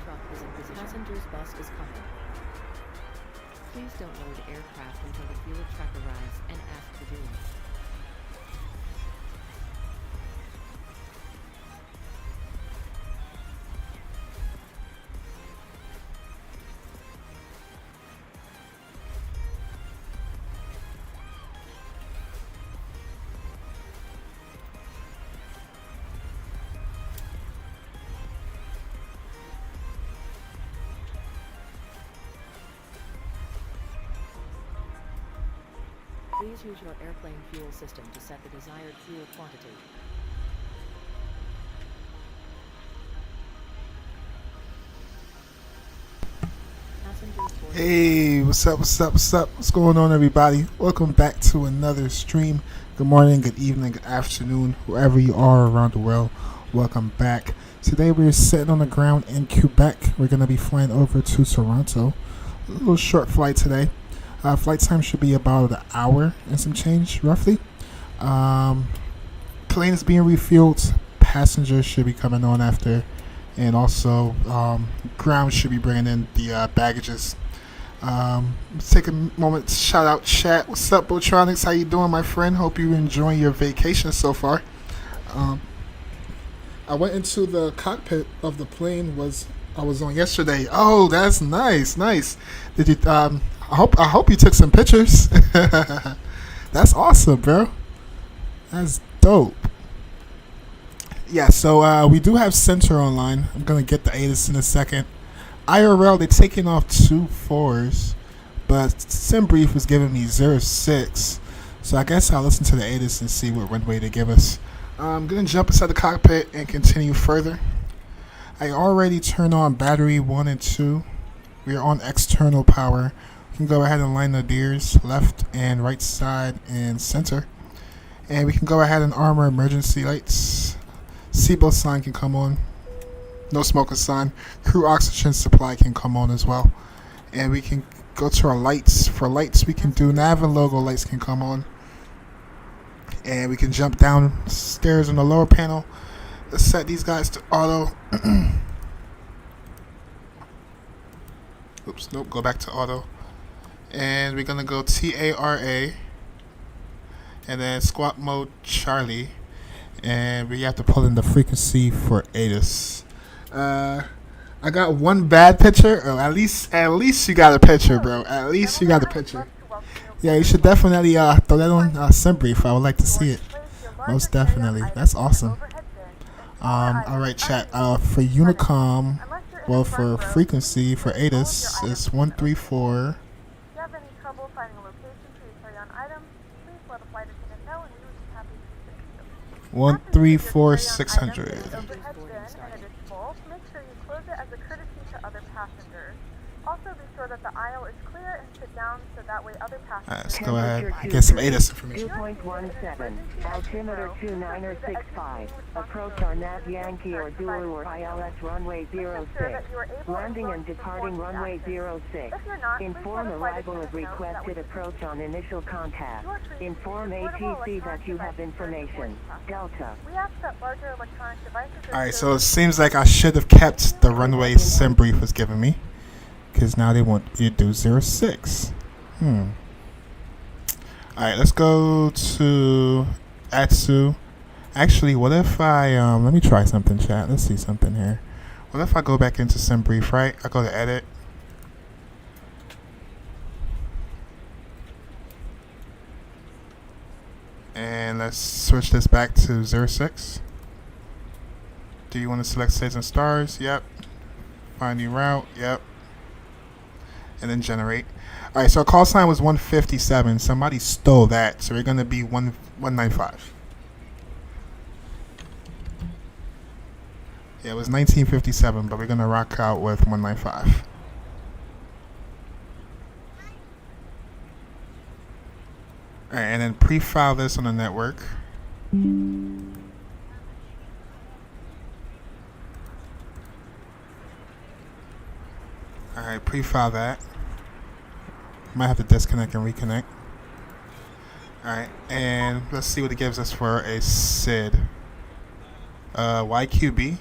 truck is in position. Passenger's bus is coming. Please don't load aircraft until the fuel truck arrives and ask for doing. Please use your airplane fuel system to set the desired fuel quantity. Hey, what's up, what's up, what's up? What's going on, everybody? Welcome back to another stream. Good morning, good evening, good afternoon, wherever you are around the world. Welcome back. Today we're sitting on the ground in Quebec. We're going to be flying over to Toronto. A little short flight today. Flight time should be about an hour and some change, roughly. Plane is being refueled. Passengers should be coming on after. And also, ground should be bringing in the baggages. Let's take a moment to shout out chat. What's up, Botronics? How you doing, my friend? Hope you're enjoying your vacation so far. I went into the cockpit of the plane I was on yesterday. Oh, that's nice. Did you? I hope you took some pictures. That's awesome, bro. That's dope. Yeah, so we do have Center online. I'm going to get the ATIS in a second. IRL, they're taking off 2 4s, but SimBrief was giving me 06. So I guess I'll listen to the ATIS and see what runway they give us. I'm going to jump inside the cockpit and continue further. I already turned on battery 1 and 2. We are on external power. We can go ahead and line the gears left and right side and center. And we can go ahead and arm our emergency lights. Seatbelt sign can come on. No smoking sign. Crew oxygen supply can come on as well. And we can go to our lights. For lights, we can do nav and logo lights can come on. And we can jump downstairs on the lower panel. Let's set these guys to auto. Oops, nope, go back to auto. And we're going to go TARA. And then squat mode Charlie. And we have to pull in the frequency for ATIS. I got one bad picture. Oh, at least you got a picture, bro. At least you got a picture. Yeah, you should definitely throw that on SimBrief. I would like to see it. Most definitely. That's awesome. Alright, chat. For Unicom, well, for frequency for ATIS, it's 134. 134,600. Alright, let's go ahead and get some ATIS information. 2.17, altimeter 2965, approach on Nat Yankee or Zulu or ILS runway 06, landing and departing runway 06, inform arrival of requested approach on initial contact, inform ATC that you have information, Delta. Alright, so it seems like I should have kept the runway SimBrief was giving me, because now they want you to do 06. Alright, let's go to Atsu. Actually, what if I, let me try something, chat. Let's see something here. What if I go back into SimBrief, right? I go to edit. And let's switch this back to 06. Do you want to select States and Stars? Yep. Find new route? Yep. And then generate. Alright, so our call sign was 157. Somebody stole that, so we're going to be 195. Yeah, it was 1957, but we're going to rock out with 195. Alright, and then pre-file this on the network. Alright, pre-file that. Might have to disconnect and reconnect. Alright, and let's see what it gives us for a SID. YQB.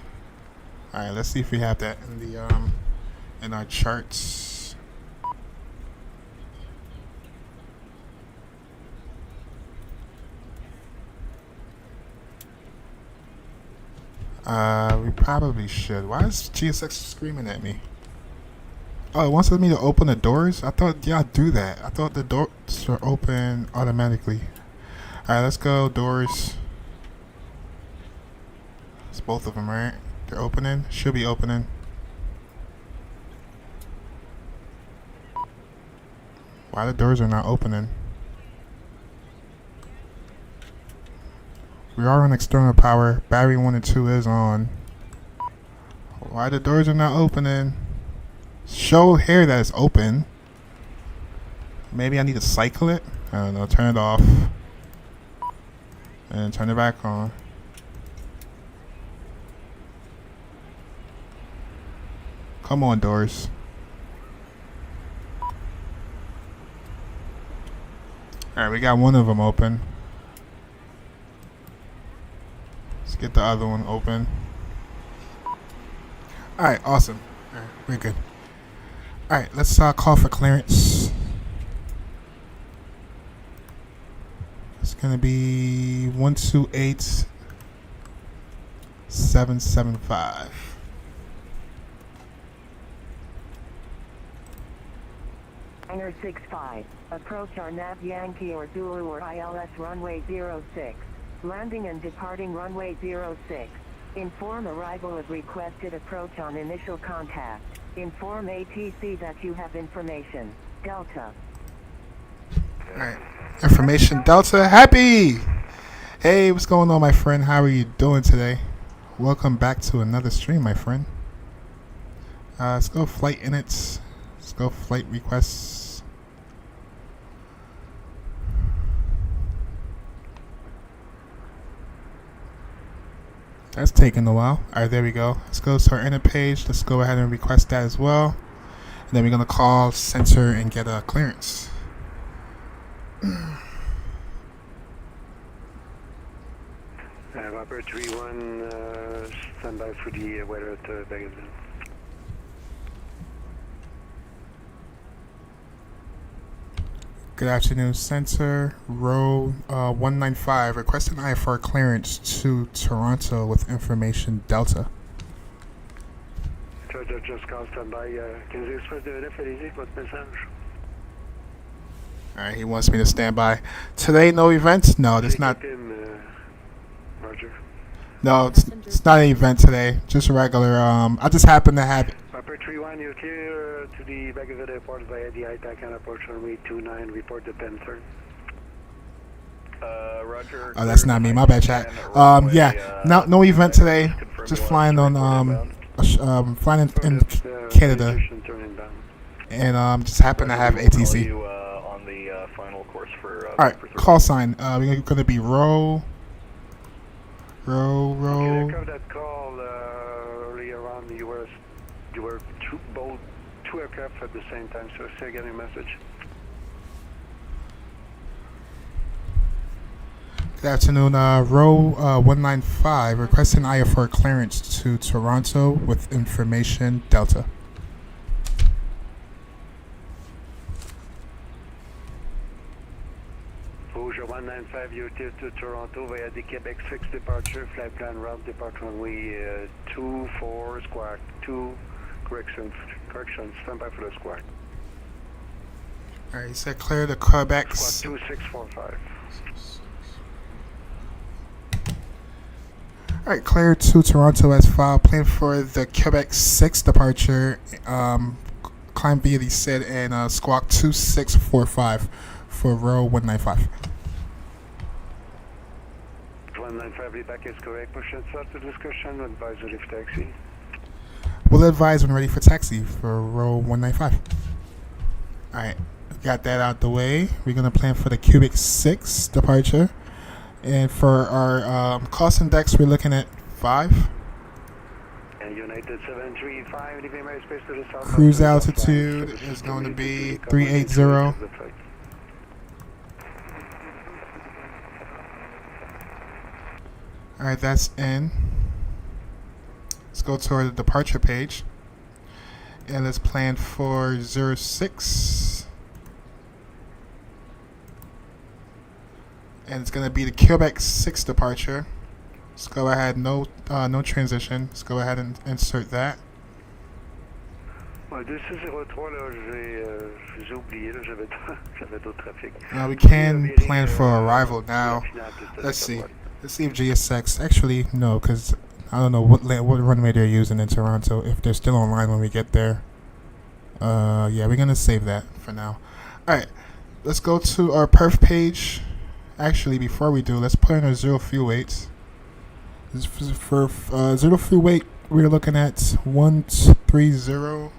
Alright, let's see if we have that in the in our charts. We probably should. Why is GSX screaming at me? Oh, it wants me to open the doors? I thought y'all do that. I thought the doors were open automatically. Alright, let's go. Doors. It's both of them, right? They're opening. Should be opening. Why the doors are not opening? We are on external power. Battery 1 and 2 is on. Why the doors are not opening? Show here that it's open. Maybe I need to cycle it. I don't know. Turn it off. And turn it back on. Come on, doors. Alright, we got one of them open. Let's get the other one open. Alright, awesome. Alright, we're good. Alright, let's call for clearance. It's gonna be 128775. Niner 65. Approach our nav Yankee or Zulu or ILS runway 06. Landing and departing runway 06. Inform arrival of requested approach on initial contact. Inform ATC that you have information. Delta. Alright. Information Delta. Happy! Hey, what's going on, my friend? How are you doing today? Welcome back to another stream, my friend. Let's go flight inits. Let's go flight requests. That's taking a while. Alright, there we go. Let's go to our init page. Let's go ahead and request that as well. And then we're going to call center and get a clearance. Robert 31, stand by for the weather at Baghdad. Good afternoon, Center. Row 195. Request an IFR clearance to Toronto with information Delta. Just call standby. Can you express the FENIXA320 votre message? Alright, he wants me to stand by. Today, no events? No, there's not. Roger. No, it's not an event today. Just a regular. I just happen to have. Robert 31, you're clear to the Baghdad airport via the ITAC and approach runway 29. Report the Panther. Roger. Oh, that's not me. My bad, chat. Yeah, no event today. Just flying on flying in Canada, and just happen to have ATC. On the final course for. All right, call sign. We're gonna be row. Okay, I that call earlier on. You were two aircraft at the same time. So still getting a message. Good afternoon, row 195, requesting IFR clearance to Toronto with information Delta. Rouge 195, you're clear to Toronto via the Cyqb-Cyyz departure, flight plan route, depart runway 24, squawk 2, correction, stand by for the squawk. Alright, you said clear the Quebec. Squawk 2645. Alright, clear to Toronto as filed. Plan for the Cyqb-Cyyz departure. Climb via the SID and squawk 2645 for row 195. 195, the back is correct. Push and start to discussion. Advise ready for taxi. We'll advise when ready for taxi for row 195. Alright, got that out the way. We're going to plan for the Cyqb-Cyyz departure. And for our cost index, we're looking at 5. And United 735, leaving my space to the south. Cruise altitude is going to be 380. Alright, that's in. Let's go to our departure page. And let's plan for 06. And it's going to be the Cyqb-Cyyz departure. Let's go ahead, no transition. Let's go ahead and insert that. Ouais, 2603, là, j'ai oublié, là, j'avais d'autres trafic. We can plan for arrival now. Let's see. Let's see if GSX, actually, no, because I don't know what runway they're using in Toronto, if they're still online when we get there. Yeah, we're going to save that for now. Alright, let's go to our perf page. Actually, before we do, let's put in our zero fuel weights. For zero fuel weight, we're looking at 130.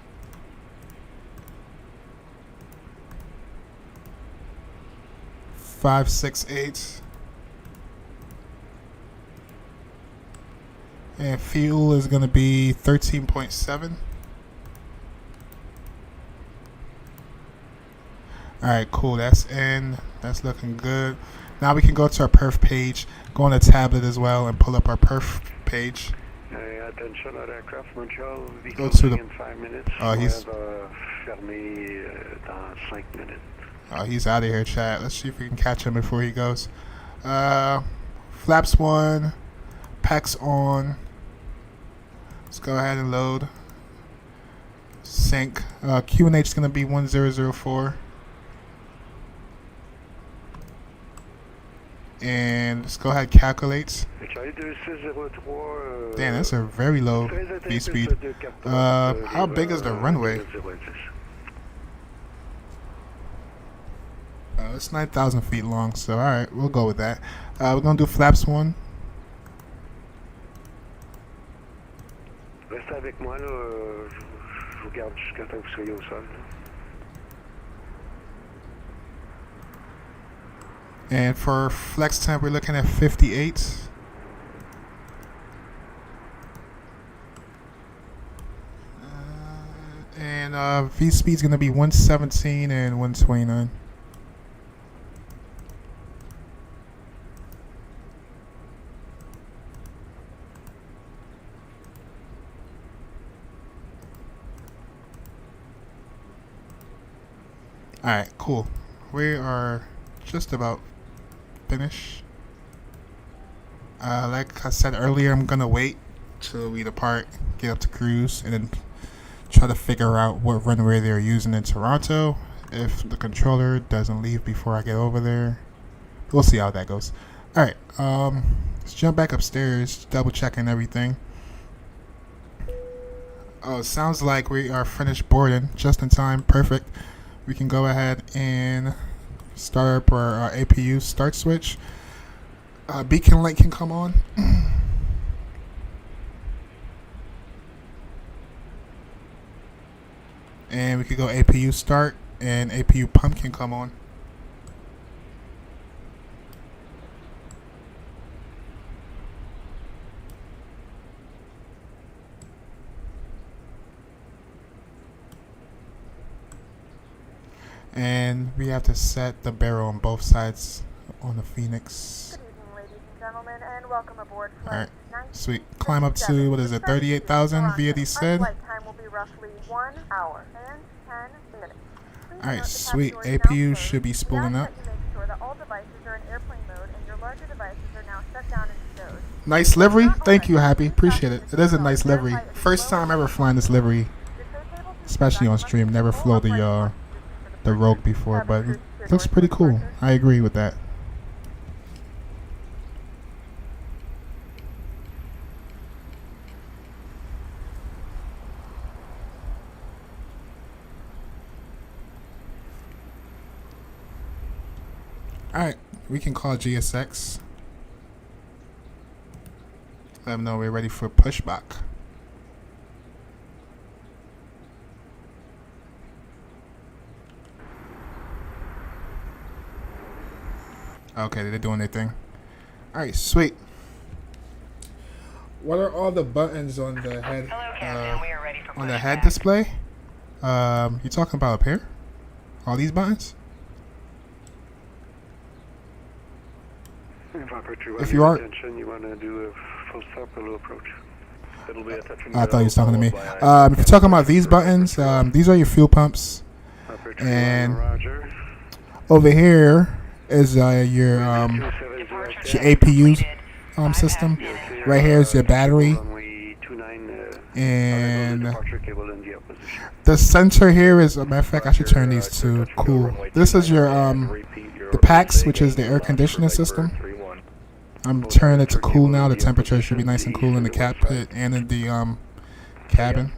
568. And fuel is going to be 13.7. Alright, cool. That's in. That's looking good. Now we can go to our perf page, go on the tablet as well, and pull up our perf page. Attention à aircraft, Montreal will be Go to closing the. in 5 minutes. He's. Fermé dans 5 minutes. He's out of here, chat. Let's see if we can catch him before he goes. Flaps 1. Packs on. Let's go ahead and load. Sync. QNH is going to be 1004. And let's go ahead and calculate. Damn, that's a very low V speed. How big is the runway? It's 9,000 feet long, so alright, we'll go with that. We're going to do flaps 1. Restez avec moi, là. Je vous garde jusqu'à temps que vous soyez au sol. And for flex temp, we're looking at 58. And V speed's going to be 117 and 129. Alright, cool. We are just about finished. Like I said earlier, I'm gonna wait till we depart, get up to cruise, and then try to figure out what runway they're using in Toronto. If the controller doesn't leave before I get over there, we'll see how that goes. Alright, let's jump back upstairs, double checking everything. Oh, sounds like we are finished boarding just in time. Perfect. We can go ahead and start up our APU start switch. Beacon light can come on. And we could go APU start, and APU pump can come on. And we have to set the barrel on both sides on the Phoenix. Good evening, ladies and gentlemen, and welcome aboard Alright, sweet. Climb up to, what is it, 38,000 via descent. Flight time will be roughly 1 hour and 10 minutes. Alright, sweet. APU should be spooling up. You make sure that all devices are in airplane mode and your larger devices are now shut down and stowed. Nice livery. Thank you, Happy. Appreciate it. It is a nice livery. First time ever flying this livery, especially on stream. Never flew the Rogue before, but it looks pretty cool. I agree with that. Alright, we can call GSX. Let them know we're ready for pushback. Okay, they're doing their thing. Alright, sweet. What are all the buttons on the head? On the head display? You talking about up here? All these buttons? If you are attention, you want to do a full stop or low approach. It'll be a touch and I go, thought he was talking to me. followed by If you're talking about these buttons, these are your fuel pumps. Upper And Roger. over here is your APU system. Right here is your battery. Runway 29, And departure cable in the opposition. the center here is, a matter of fact, I should turn these to cool. This is your the PAX, which is the air conditioning system. I'm turning it to cool now. The temperature should be nice and cool in the cockpit and in the cabin.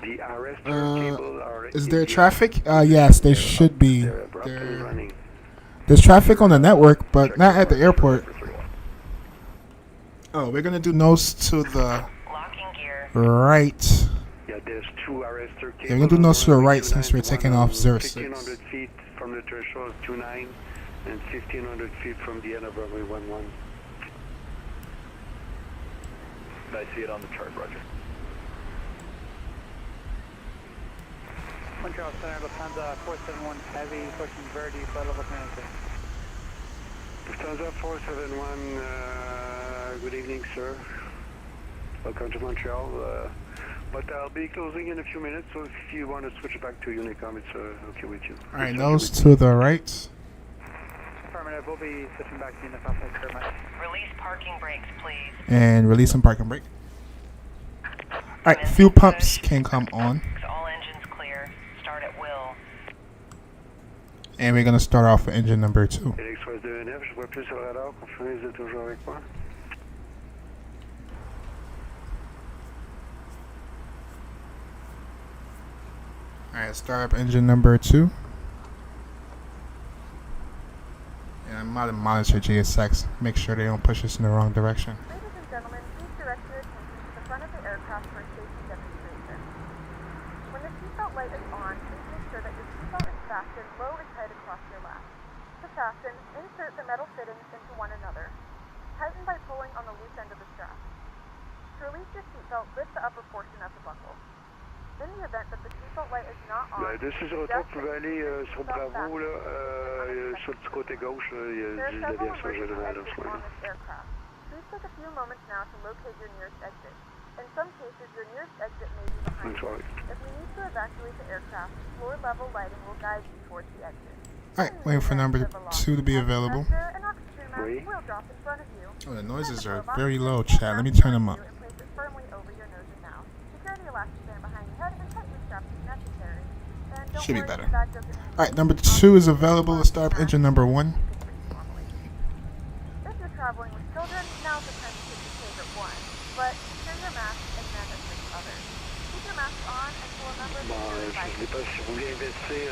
The arrestor cable are Is there traffic? Yes, there should be. abruptly running. There's traffic on the network, but not at the airport. Oh, we're gonna do nose to the right. Yeah, there's two arrestor cables. Yeah, we're gonna do nose to the right since we're taking off 06. 1,500 feet from the threshold of 29 and 1,500 feet from the end of runway 11. I see it on the chart, Roger. Montreal Center, Lufthansa 471 Heavy, pushing Verdi, flight level commander. Lufthansa 471, good evening, sir. Welcome to Montreal. But I'll be closing in a few minutes, so if you want to switch back to Unicom, it's okay with you. Alright, nose to the right. Affirmative, we'll be switching back to Unicom, thanks very much. Release parking brakes, please. And release and park and brake. Alright, fuel pumps can come on. All engines clear. Start at will. And we're gonna start off with engine number 2. FENIXA320, je vois plus sur le radar, confirmez, vous êtes toujours avec moi. Alright, start up engine number 2. And I'm gonna monitor GSX, make sure they don't push us in the wrong direction. Ladies and gentlemen, please direct your attention to the front of the aircraft for a safety demonstration. When the seatbelt light is on, please make sure that your seatbelt is fastened low and tight across your lap. To fasten, insert the metal fittings into one another. Tighten by pulling on the loose end of the strap. To release your seatbelt, lift the upper portion of the buckle. In the event that the seatbelt light is not on, De ce retour, vous pouvez aller sur Bravo, là, sur le petit côté gauche, il y a there are de several l'aviation emergency générale en exits ce moment. on this aircraft. Please take a few moments now to locate your nearest exit. In some cases, your nearest exit may be behind I'm you. sorry. If you need to evacuate the aircraft, floor level lighting will guide you towards the exit. Alright, waiting for number 2 to be available. An oxygen mask Oui. will drop in front of you. Oh, the noises are very low, chat. Let me turn them up. And place it firmly over your nose and mouth. Secure the elastic band behind your head and tighten the straps if necessary. And don't Should be worry better. if that doesn't mean Alright, number 2 is available. Let's start up engine number 1. If you're traveling with children, now's the time to take your favorite one. But secure your mask and then assist others. Keep your mask on until a member of Bon, your je ne device sais pas si vous voulez investir, si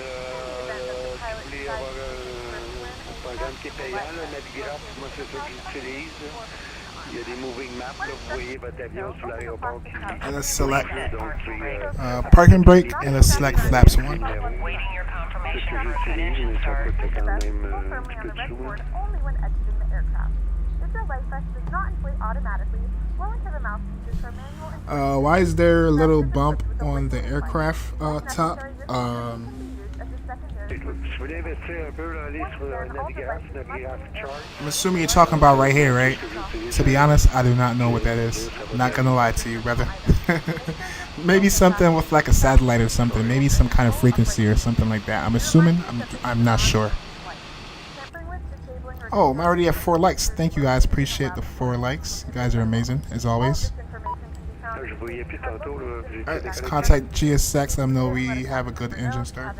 vous voulez avoir un programme qui est payant, le Navigraph, moi c'est ça que j'utilise. Il y a des moving maps, là, vous voyez votre avion sur l'aéroport qui... And let's select Donc, c'est parking brake and let's select flaps 1. Waiting your ce confirmation que for a fit j'utilise, engine mais ça start. coûte quand vest même will un firmly petit on peu the de red sous. cord only when exiting the aircraft. If your life vest does not inflate automatically, blow into the mouthpieces for manual inflation. Why is there a little bump on the aircraft top? Si vous voulez investir un peu, là, allez sur le Navigraph chart. I'm assuming you're talking about right here, right? To be honest, I do not know what that is. I'm not gonna lie to you, brother. Maybe something with like a satellite or something. Maybe some kind of frequency or something like that. I'm assuming. I'm not sure. Oh, I'm already at 4 likes. Thank you guys. Appreciate the 4 likes. You guys are amazing, as always. Je voyais plus tantôt, là. Alright, let's contact GSX. Let them know we have a good engine start.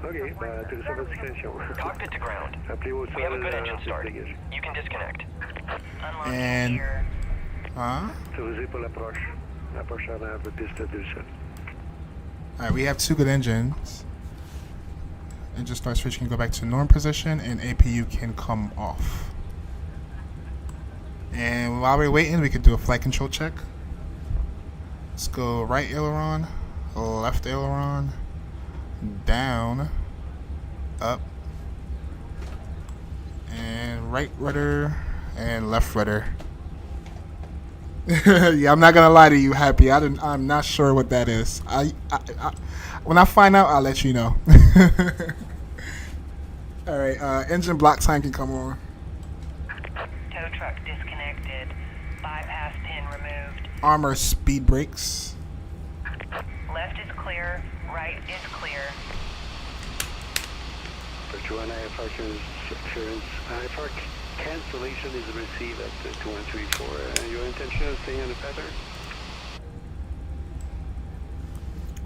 OK, ben, tout ça, votre discrétion. Cockpit to ground. Appelez au We have a sol, good engine c'est start. dégagé. You can disconnect. And Autorisé pour l'approche. L'approche avant de piste de sol. alright, we have 2 good engines. Engine start switch can go back to norm position and APU can come off. And while we're waiting, we could do a flight control check. Let's go right aileron, left aileron, down, up, and right rudder, and left rudder. Yeah, I'm not gonna lie to you, Happy. I'm not sure what that is. When I find out, I'll let you know. All right, engine block time can come on. Tow truck disconnected. Bypass pin removed. armor speed brakes. Left is clear, right is clear. Virtual IFR interference. IFR cancellation is received at 2134. Your intention is staying on the pattern?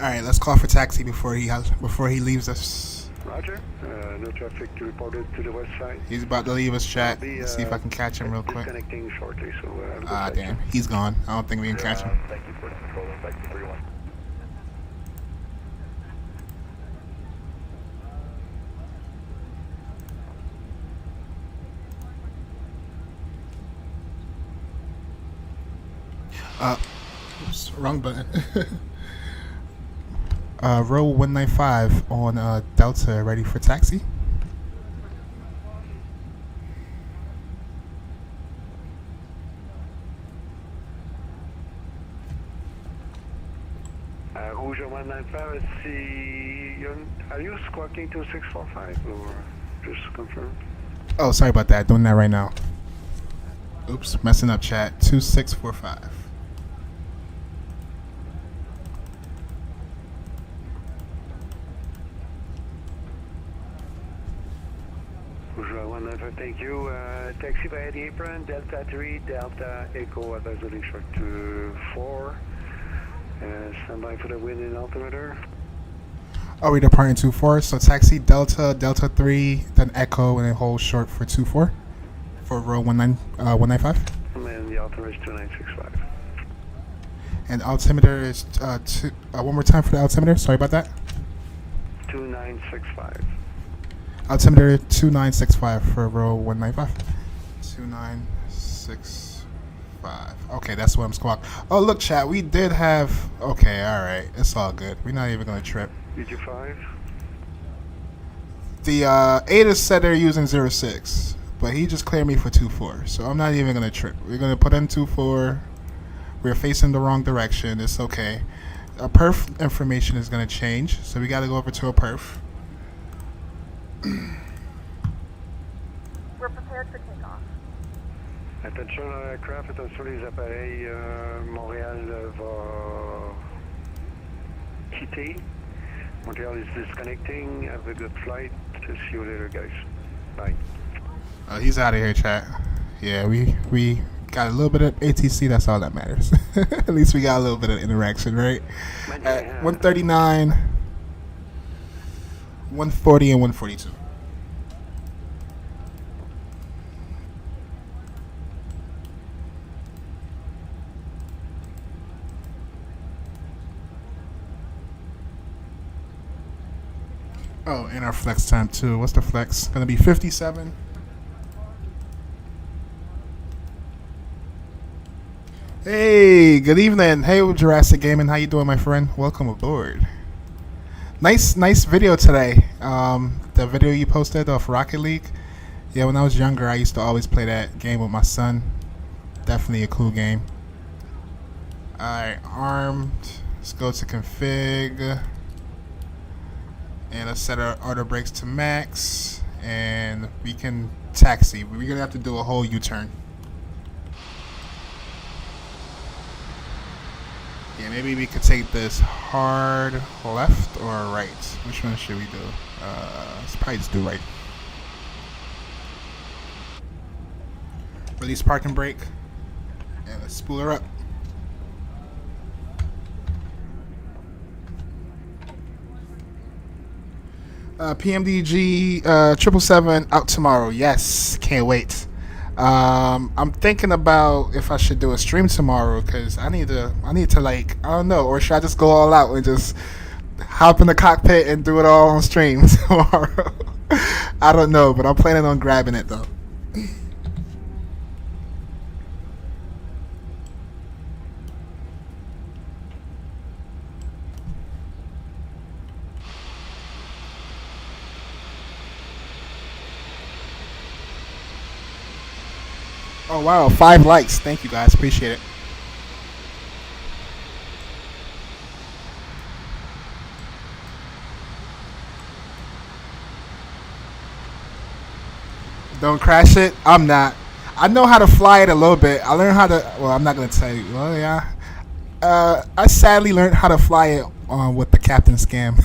Alright, let's call for taxi before he leaves us. Roger. No traffic reported to the west side. He's about to leave us, chat. Let's see if I can catch him real quick. Disconnecting shortly, so Damn. He's gone. I don't think we can catch him. Thank you for control. Back to 31. Oops, wrong button. Row 195 on Delta, ready for taxi. Rouge 195, are you squawking 2645 or just confirm? Oh, sorry about that. Doing that right now. Oops, messing up, chat. 2645. Rouge 195, thank you. Taxi via the apron, Delta 3, Delta Echo, advisory short to 4. Stand by for the wind in altimeter. Oh, we're departing 24. So taxi Delta, Delta 3, then Echo, and then hold short for 24 for row 195. And the altimeter is 2965. And altimeter is one more time for the altimeter. Sorry about that. 2965. Altimeter 2965 for row 195. 2965. Okay, that's what I'm squawking. Oh, look, chat. We did have. Okay, all right. It's all good. We're not even gonna trip. BG5. The ADA said they're using 06, but he just cleared me for 24, so I'm not even gonna trip. We're gonna put in 24. We're facing the wrong direction. It's okay. A perf information is gonna change, so we gotta go over to a perf. We're prepared for takeoff. Attention aircraft, attention les appareils, Montréal va quitter. Montreal is disconnecting. Have a good flight. See you later, guys. Bye. He's out of here, chat. Yeah, we got a little bit of ATC. That's all that matters. At least we got a little bit of interaction, right? At 139, 140, and 142. Oh, and our flex time too. What's the flex? Gonna be 57. Hey, good evening. Hey, Jurassic Gaming. How you doing, my friend? Welcome aboard. Nice video today. The video you posted of Rocket League. Yeah, when I was younger, I used to always play that game with my son. Definitely a cool game. Alright, armed. Let's go to config. And let's set our auto brakes to max. And we can taxi. We're going to have to do a whole U-turn. Yeah, maybe we could take this hard left or right. Which one should we do? Let's probably just do right. Release parking brake. And let's spool her up. PMDG 777 out tomorrow. Yes, can't wait. I'm thinking about if I should do a stream tomorrow because I need to like, I don't know, or should I just go all out and just hop in the cockpit and do it all on stream tomorrow? I don't know, but I'm planning on grabbing it though. Oh wow, 5 likes. Thank you guys, appreciate it. Don't crash it. I'm not. I know how to fly it a little bit. I learned how to. Well, I'm not gonna tell you. Well, yeah. I sadly learned how to fly it with the captain scam.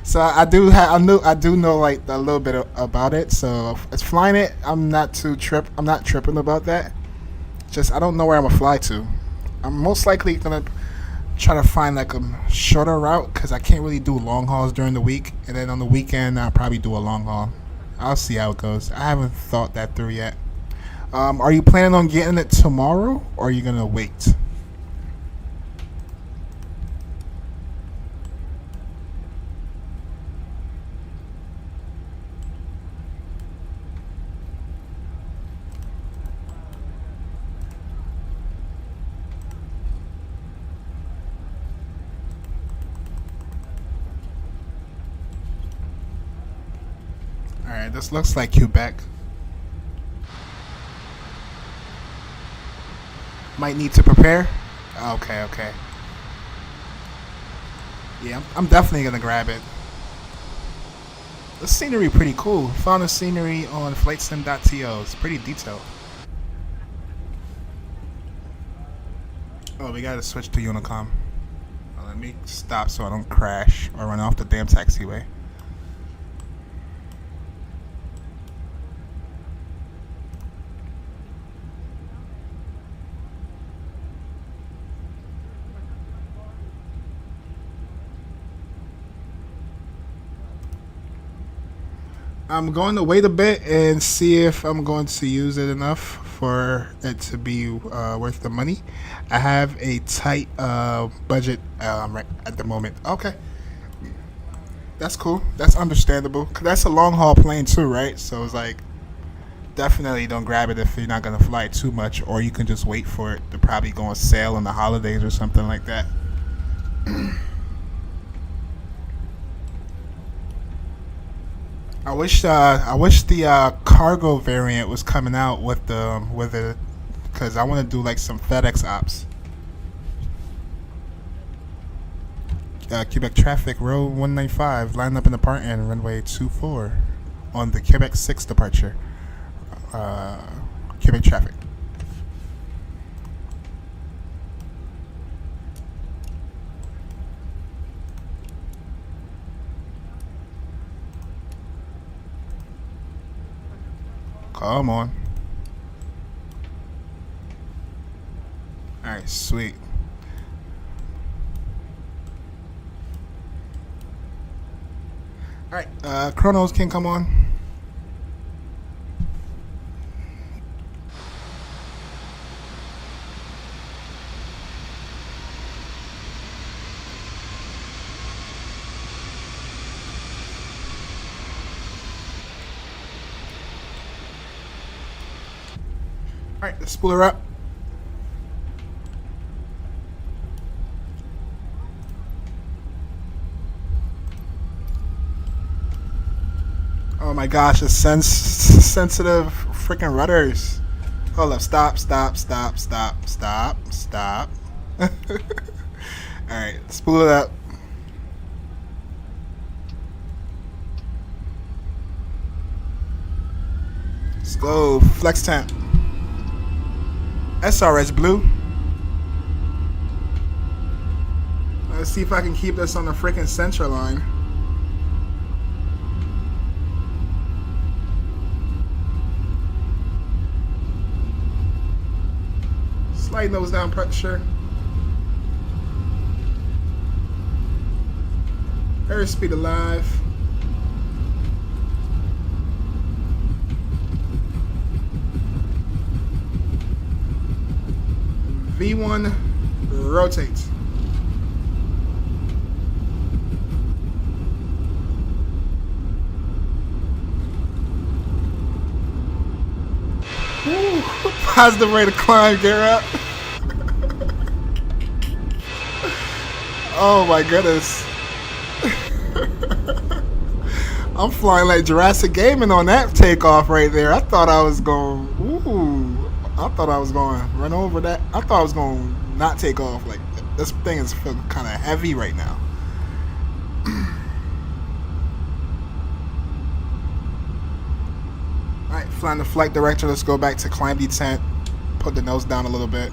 So I do know like a little bit about it. So as flying it, I'm not tripping about that. Just I don't know where I'm gonna fly to. I'm most likely gonna try to find like a shorter route because I can't really do long hauls during the week, and then on the weekend I'll probably do a long haul. I'll see how it goes. I haven't thought that through yet. Are you planning on getting it tomorrow, or are you gonna wait? Alright, this looks like Quebec. Might need to prepare? Okay. Yeah, I'm definitely gonna grab it. The scenery pretty cool. Found the scenery on flightsim.to. It's pretty detailed. Oh, we gotta switch to Unicom. Let me stop so I don't crash or run off the damn taxiway. I'm going to wait a bit and see if I'm going to use it enough for it to be worth the money. I have a tight budget right at the moment. Okay, that's cool. That's understandable. 'Cause that's a long haul plane too, right? So it's like definitely don't grab it if you're not gonna fly too much, or you can just wait for it to probably go on sale on the holidays or something like that. I wish the cargo variant was coming out with it, because I want to do like some FedEx ops. Quebec traffic, row 195, line up in the part end, runway 24 on the Quebec 6 departure. Quebec traffic. Come on. Alright, sweet. Alright, Chronos can come on. Alright, let's spool her up. Oh my gosh, it's sensitive freaking rudders. Hold up, stop. Alright, spool it up. Let's go, flex temp. SRS blue. Let's see if I can keep this on the freaking central line. Slight nose down pressure. Airspeed alive. V1 rotate. Woo. Positive rate of climb, gear up. Oh my goodness. I'm flying like Jurassic Gaming on that takeoff right there. I thought I was going, I thought I was going to run over that. I thought I was going to not take off. Like, this thing is feeling kind of heavy right now. Alright, flying the flight director. Let's go back to climb descent. Put the nose down a little bit.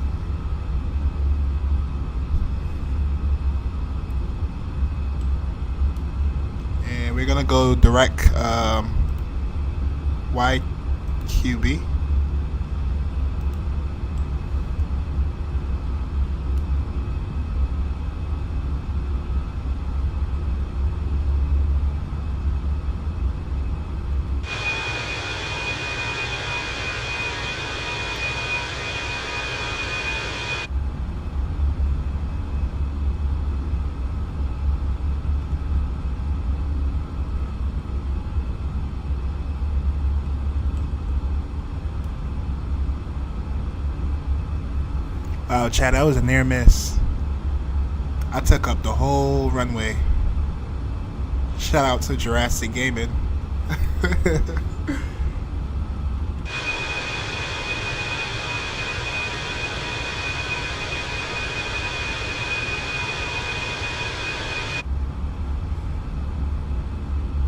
And we're gonna go direct YQB. Oh, Chad, that was a near miss. I took up the whole runway. Shout out to Jurassic Gaming.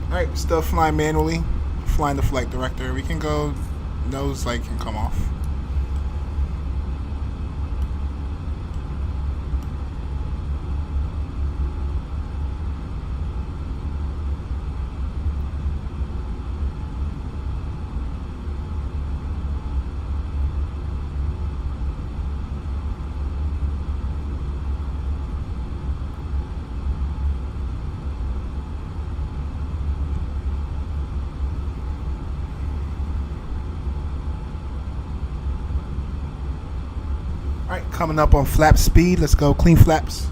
Alright, still flying manually. Flying the flight director. We can go nose light can come off. Alright, coming up on flap speed. Let's go clean flaps.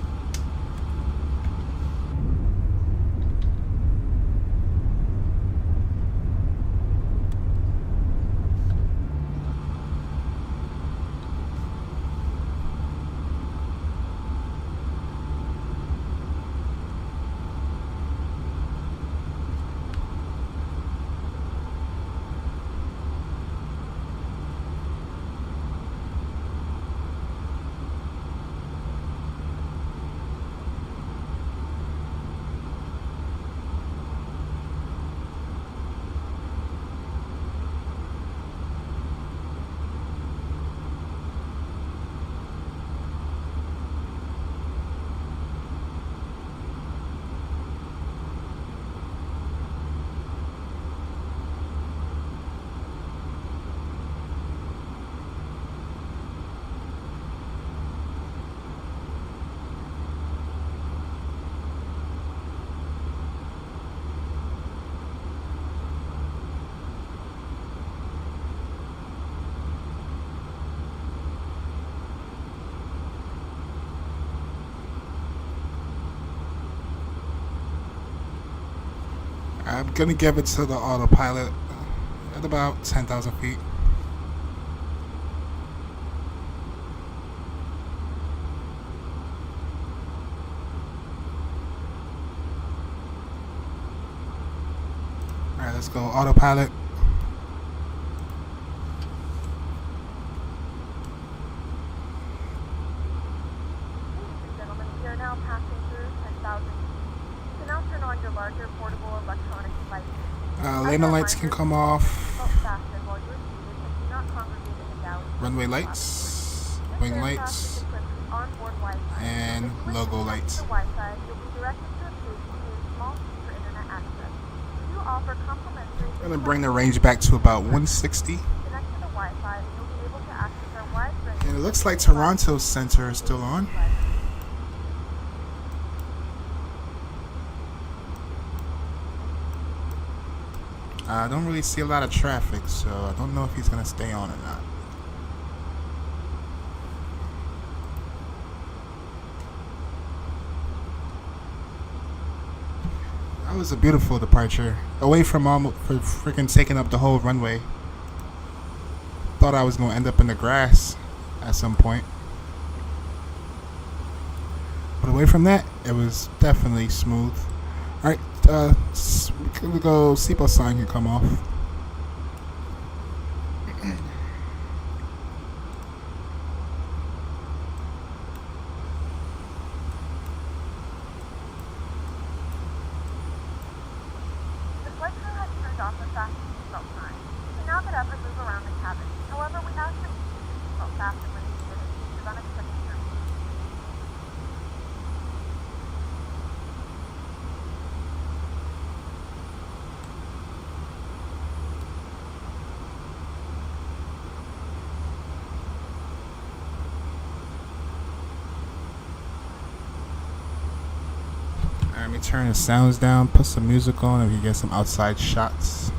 I'm gonna give it to the autopilot at about 10,000 feet. Alright, let's go autopilot. Ladies and gentlemen, we are now passing through 10,000 feet. You can now turn on your larger portable electronic devices. Landing lights can come off. Fasten while you're seated and do not congregate in the galley. Runway lights, wing lights, Onboard Wi-Fi. and If you wish logo to connect lights. to Wi-Fi, you'll be directed to a page containing small speed for internet access. We do offer complimentary. I'm gonna bring the range back to about 160. Connect to the Wi-Fi, and you'll be able to access our wide range. And it looks like Toronto's sensor is still on. I don't really see a lot of traffic, so I don't know if he's gonna stay on or not. That was a beautiful departure. Away from for freaking taking up the whole runway. Thought I was gonna end up in the grass at some point. But away from that, it was definitely smooth. Alright, we go seatbelt sign can come off. The flight crew has turned off the fasten seatbelt sign. You can now get up and move around the cabin. However, we ask that you keep your seatbelt Let me turn the sounds down, put some music on, and we get some outside shots.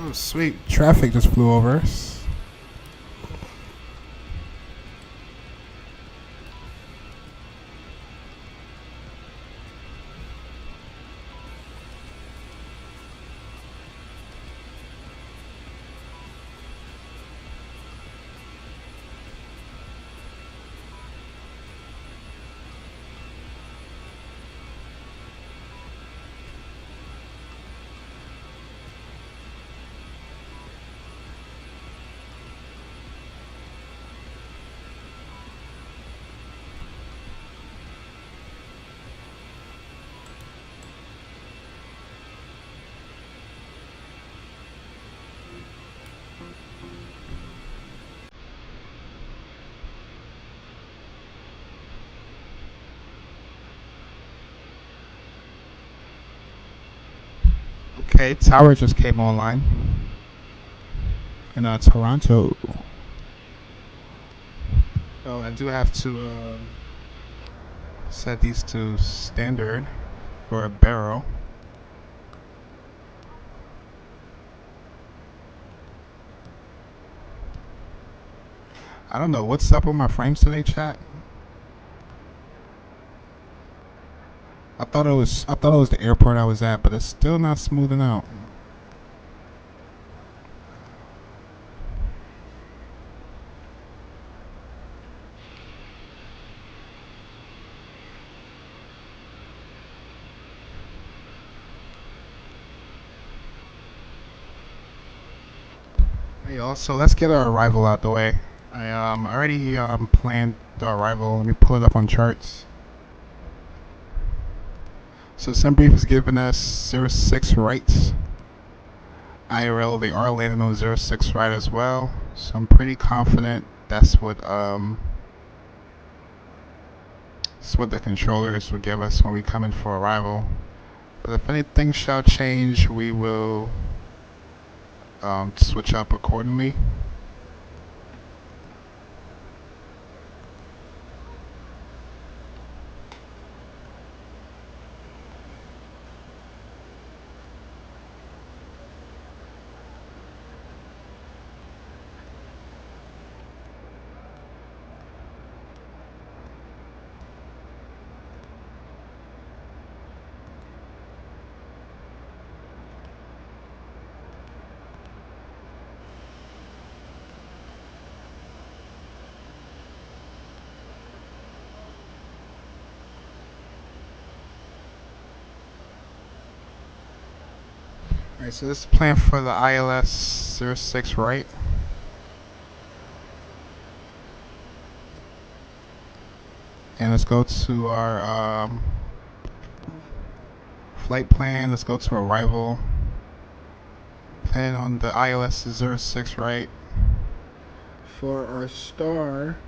Oh, sweet. Traffic just flew over us. Okay, tower just came online in Toronto. Oh, I do have to set these to standard for a barrel. I don't know what's up with my frames today, chat. I thought it was the airport I was at, but it's still not smoothing out. Hey y'all, so let's get our arrival out the way. I already planned the arrival. Let me pull it up on charts. So SimBrief is giving us 06 rights. IRL, they are landing on 06 right as well. So I'm pretty confident that's what the controllers will give us when we come in for arrival. But if anything shall change, we will switch up accordingly. Alright, so this is the plan for the ILS 06 right. And let's go to our flight plan. Let's go to arrival. Plan on the ILS 06 right. For our star,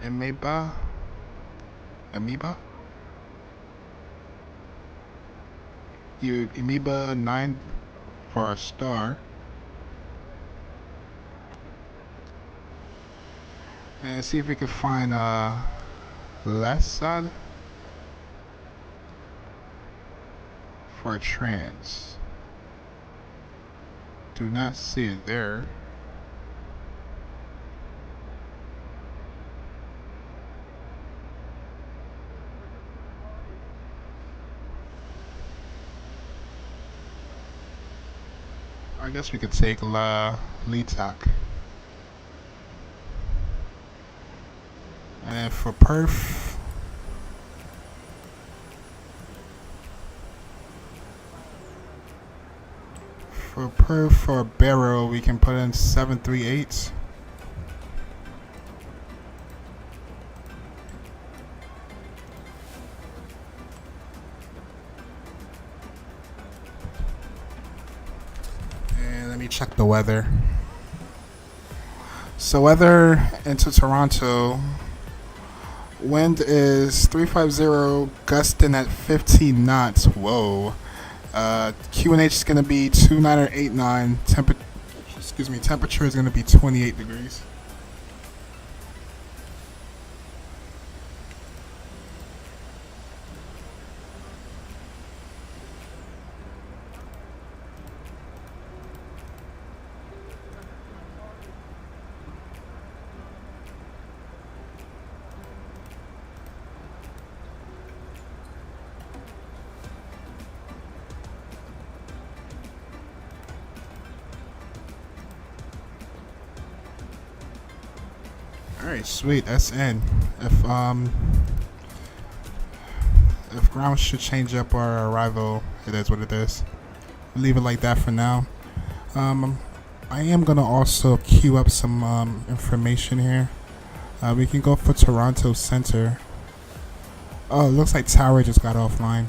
Amoeba. Amoeba 9 for our star. And see if we can find Lesad for trans. Do not see it there. I guess we could take Litak. And then for perf, for barrel, we can put in 738. And let me check the weather. So weather into Toronto. Wind is 350, gusting at 15 knots. Whoa. QNH is going to be 29 or 89. Temperature is going to be 28 degrees. Alright, sweet, that's in. If ground should change up our arrival, it is what it is. Leave it like that for now. I am gonna also queue up some information here. We can go for Toronto Center. Oh, it looks like tower just got offline.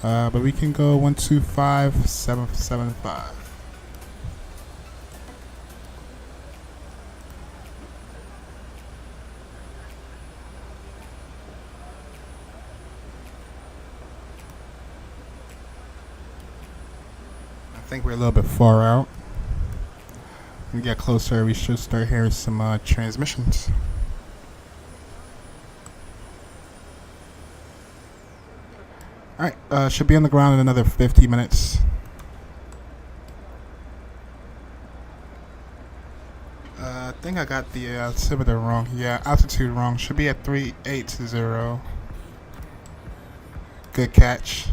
But we can go 125.775. I think we're a little bit far out. When we get closer, we should start hearing some transmissions. Alright, should be on the ground in another 50 minutes. I think I got the altimeter wrong. Yeah, altitude wrong. Should be at 380. Good catch.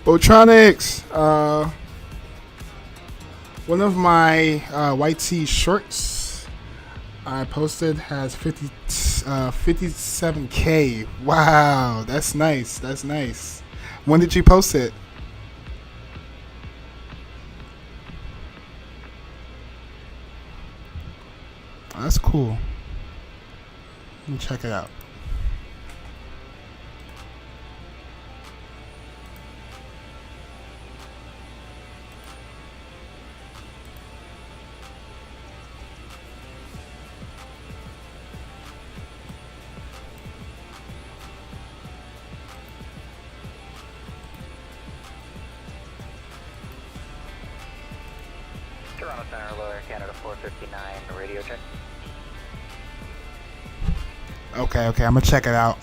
Botronics. One of my white tee shorts I posted has 57K. Wow, that's nice. That's nice. When did you post it? Oh, that's cool. Let me check it out. Toronto Center, Lower Canada 459, radio check. Okay, I'm gonna check it out.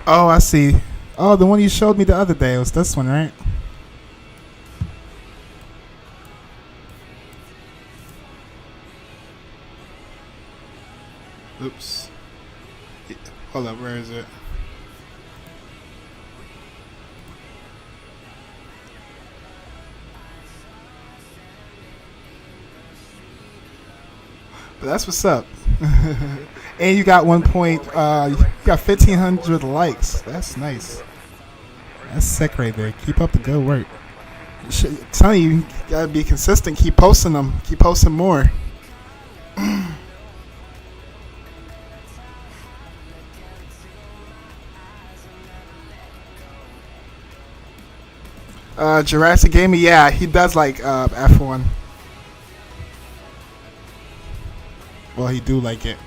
Oh, I see. Oh, the one you showed me the other day was this one, right? Oops. Hold up, where is it? But that's what's up. And you got 1 point, you got 1,500 likes. That's nice. That's sick right there. Keep up the good work. Telling you, you gotta be consistent. Keep posting them. Keep posting more. Jurassic Gamer, yeah, he does like F1. Well, he do like it.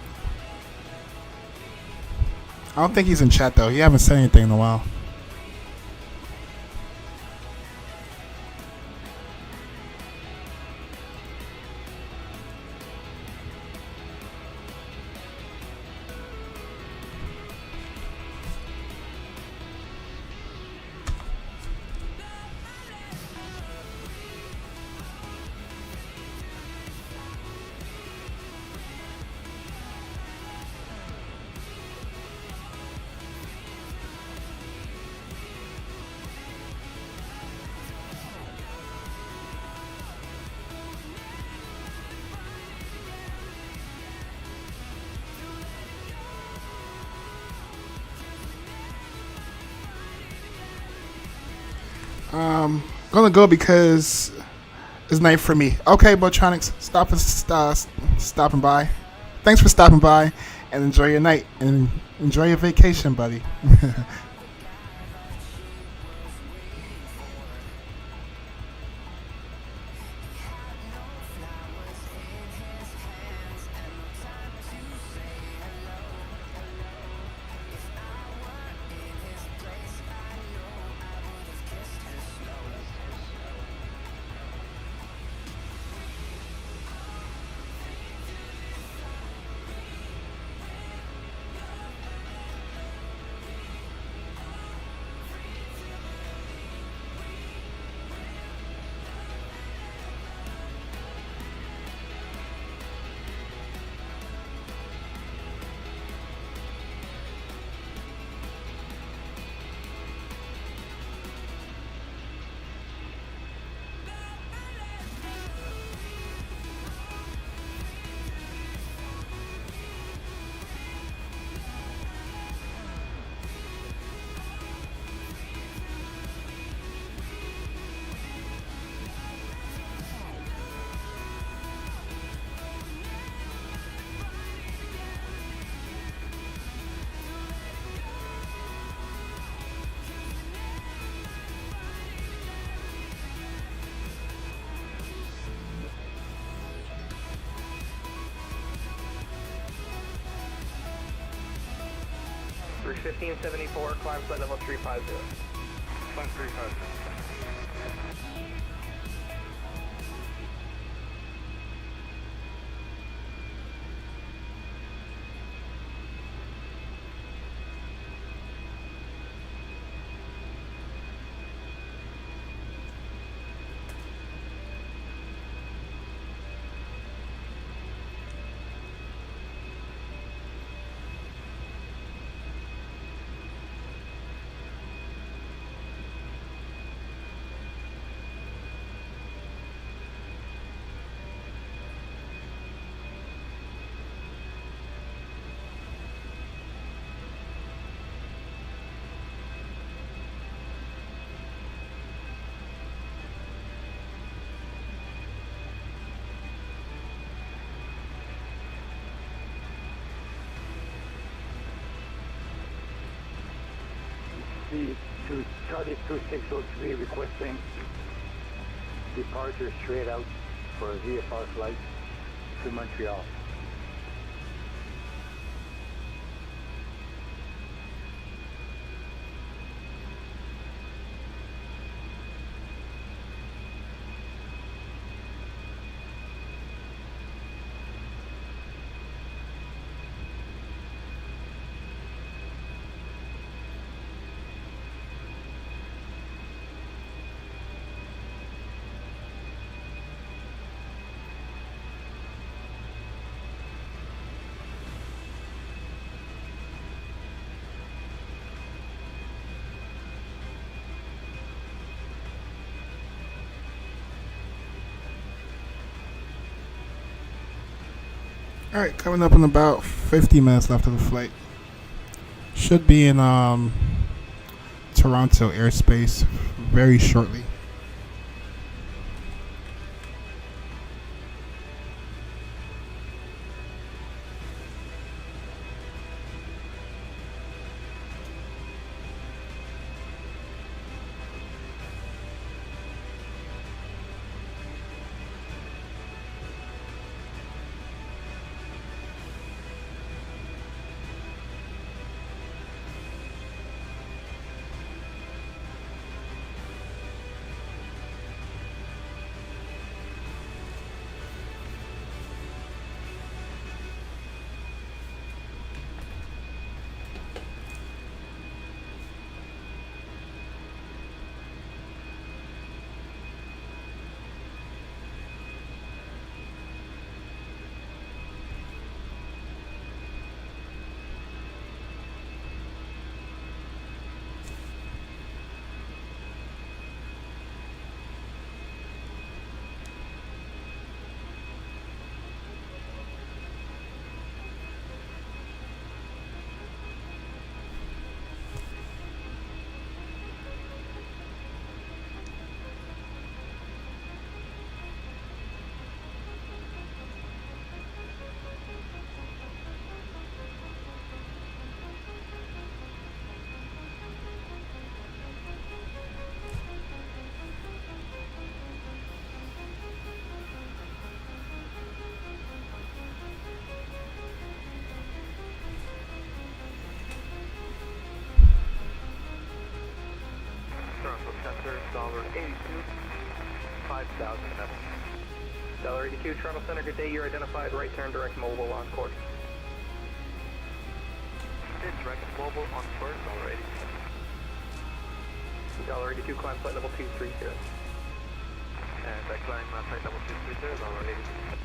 I don't think he's in chat though. He haven't said anything in a while. Gonna go because it's night for me. Okay, Botronics, stopping by. Thanks for stopping by, and enjoy your night and enjoy your vacation, buddy. Rouge 1574, climb flight level 350. Climb 350. To Charlie 2603 requesting departure straight out for a VFR flight to Montreal. All right, coming up in about 50 minutes left of the flight. Should be in Toronto airspace very shortly. $82, 5,000 $82, Toronto Center, good day, you're identified, right turn, direct mobile on course. Direct mobile on course, $82, climb flight level 230. And I climb flight level 230, $82.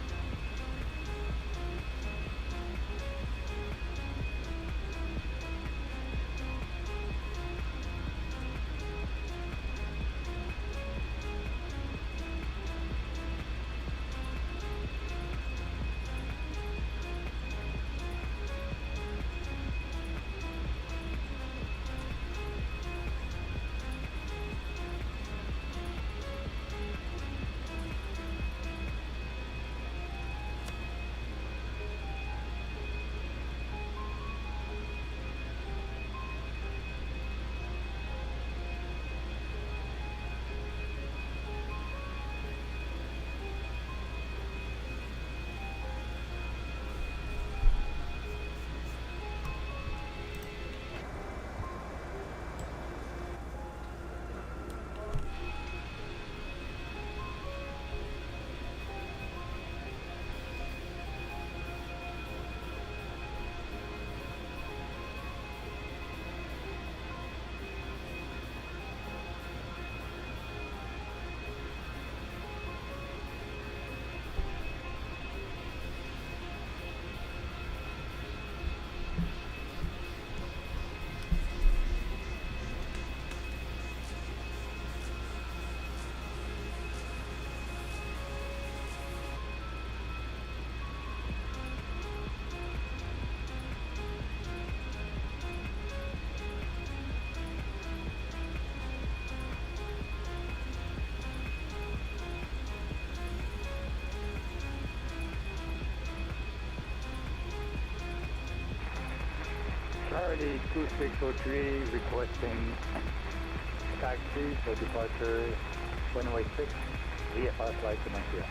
MSFS2020 requesting taxi for departure runway 6, VFR flight to Montreal.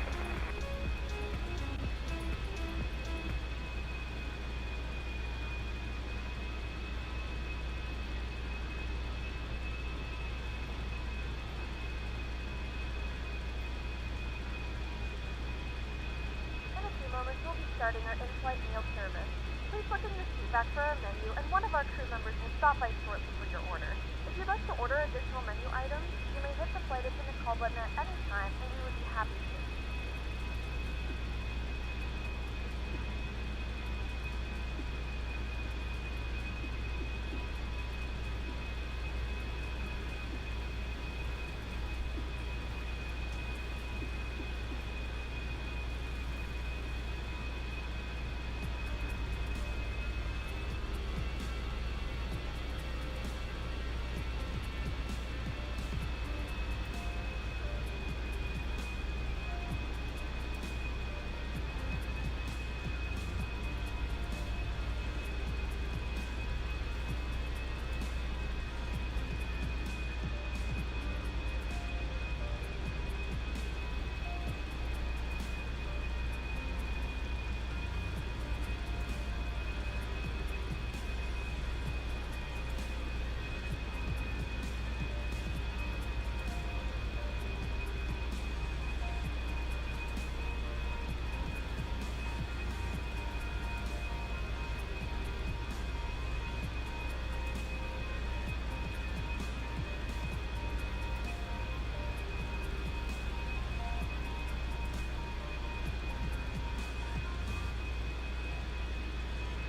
In a few moments, we'll be starting our in-flight meal service. Please look in your seat back for our menu, and one of our crew members will stop by shortly for your order. If you'd like to order additional menu items, you may hit the flight attendant call button at any time, and we would be happy to.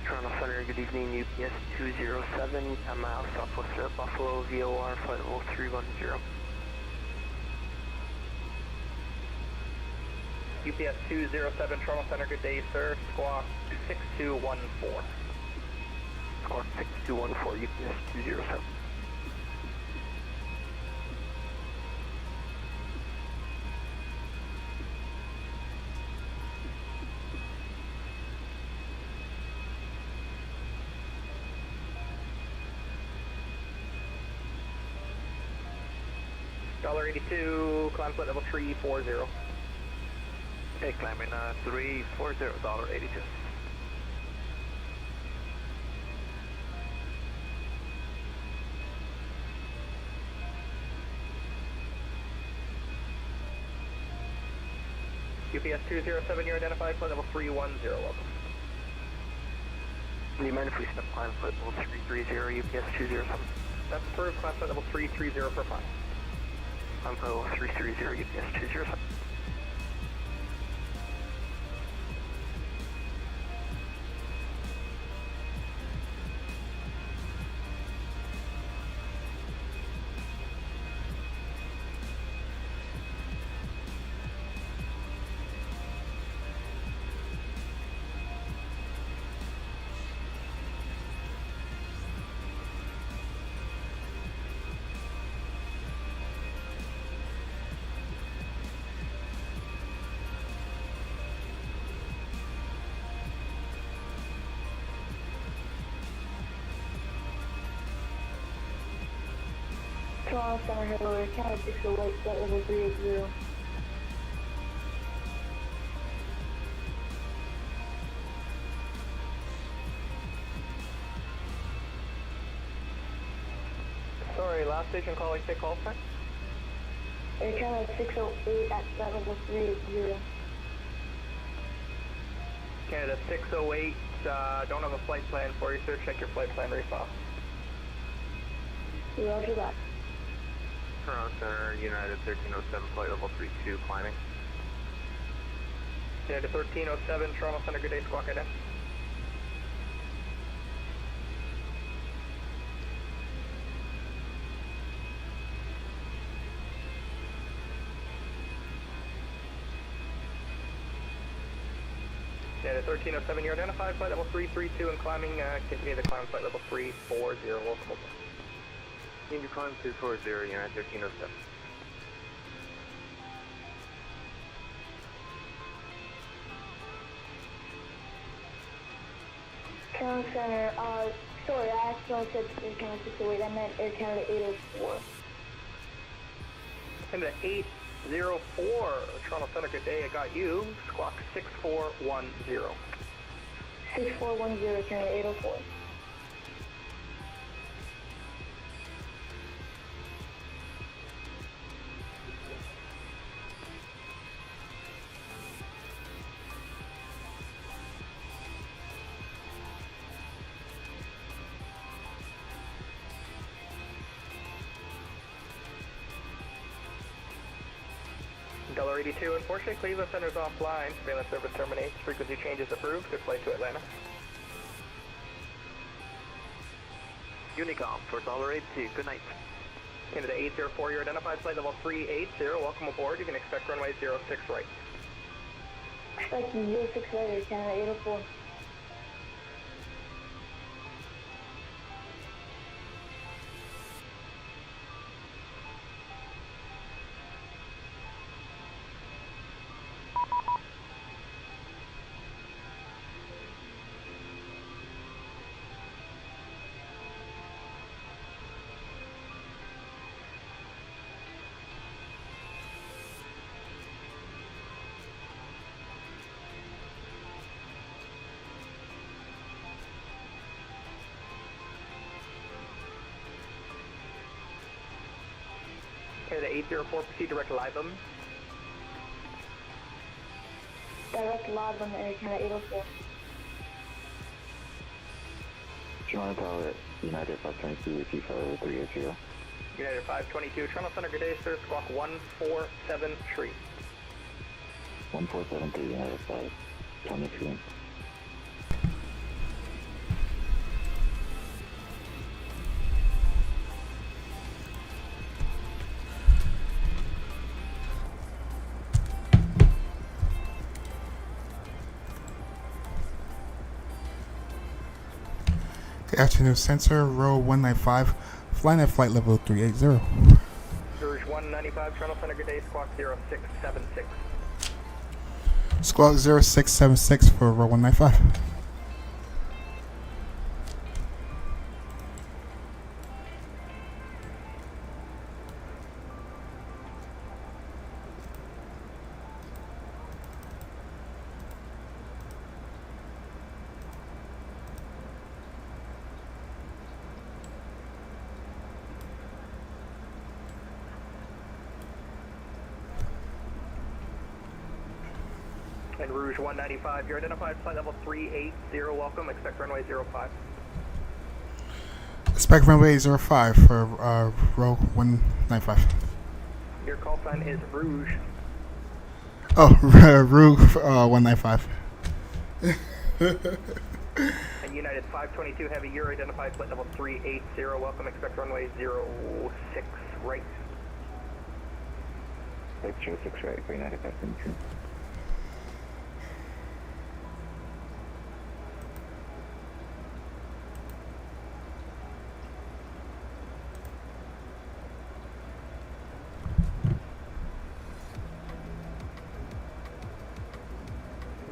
Toronto Center, good evening, UPS 207, 10 miles southwest of Buffalo, VOR, flight level 310. UPS 207, Toronto Center, good day, sir. Squawk 6214. Squawk 6214, UPS 207. $82, climb flight level 340. Okay, climbing 340, $82. UPS 207, you're identified, flight level 310, welcome. Do you mind if we step climb flight level 330, UPS 207? That's approved, climb flight level 330 for 5. Climb flight level 330, UPS 207. Toronto Center, hello, County 608, flight level 380. Sorry, last station calling, take call sign. Air Canada 608 at flight level 380. Canada 608, don't have a flight plan for you, sir. Check your flight plan refile. Roger that. Toronto Center, United 1307, flight level 32, climbing. Canada 1307, Toronto Center, good day, squawk ID. Canada 1307, you're identified, flight level 332 and climbing, continue to climb flight level 340, welcome. Continue climb 240, United 1307. Toronto Center, Sorry, I accidentally said Air Canada 608. I meant Air Canada 804. Canada 804, Toronto Center, good day. I got you. Squawk 6410. 6410, Canada 804. $82, unfortunately, Cleveland Center's offline. Surveillance service terminates. Frequency changes approved. Good flight to Atlanta. Unicom for $82, good night. Canada 804, you're identified flight level 380. Welcome aboard. You can expect runway 06 right. Expecting 06 right, Air Canada 804. Canada 804, proceed direct Libum. Direct live on the Air Canada 804. Toronto Tower, United 522, with you for 380. United 522, Toronto Center, good day, sir. Squawk 1473. 1473, United 522. Good afternoon, Center, row 195, flying at flight level 380. Rouge 195, Toronto Center, good day, squawk 0676. Squawk 0676 for row 195. And Rouge 195, you're identified flight level 380, welcome, expect runway 05. Expect runway 05 for row 195. Your call sign is Rouge. Oh, Rouge 195. And United 522 Heavy, you're identified flight level 380, welcome, expect runway 06 right. 06 right for United 522.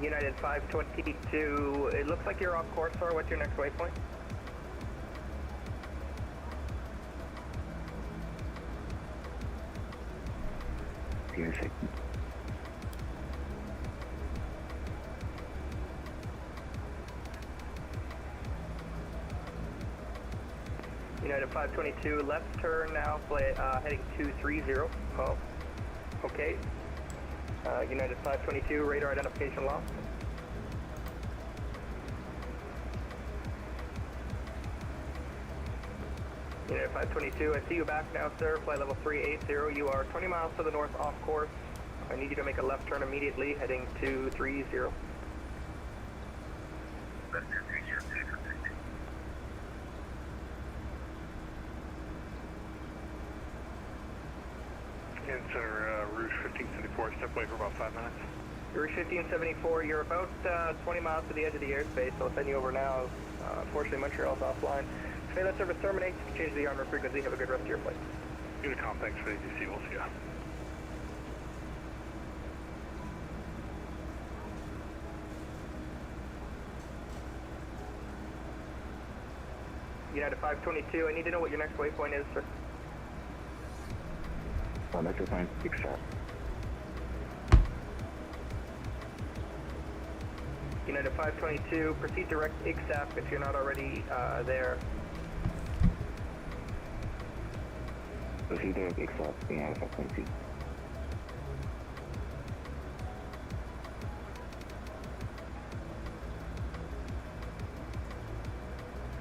United 522, it looks like you're off course, sir. What's your next waypoint? Music. United 522, left turn now, heading 230. Oh, okay. United 522, radar identification lost. United 522, I see you back now, sir. Flight level 380. You are 20 miles to the north off course. I need you to make a left turn immediately, heading 230. Answer Rouge 1574, step away for about 5 minutes. Rouge 1574, you're about 20 miles to the edge of the airspace, so I'll send you over now. Unfortunately, Montreal's offline. Surveillance service terminates. Change the armor frequency. Have a good rest of your flight. Unicom, thanks for the ATC. We'll see ya. United 522, I need to know what your next waypoint is, sir. Metro Science accept. United 522, proceed direct ICSAP if you're not already there. Proceed direct accept, United 522.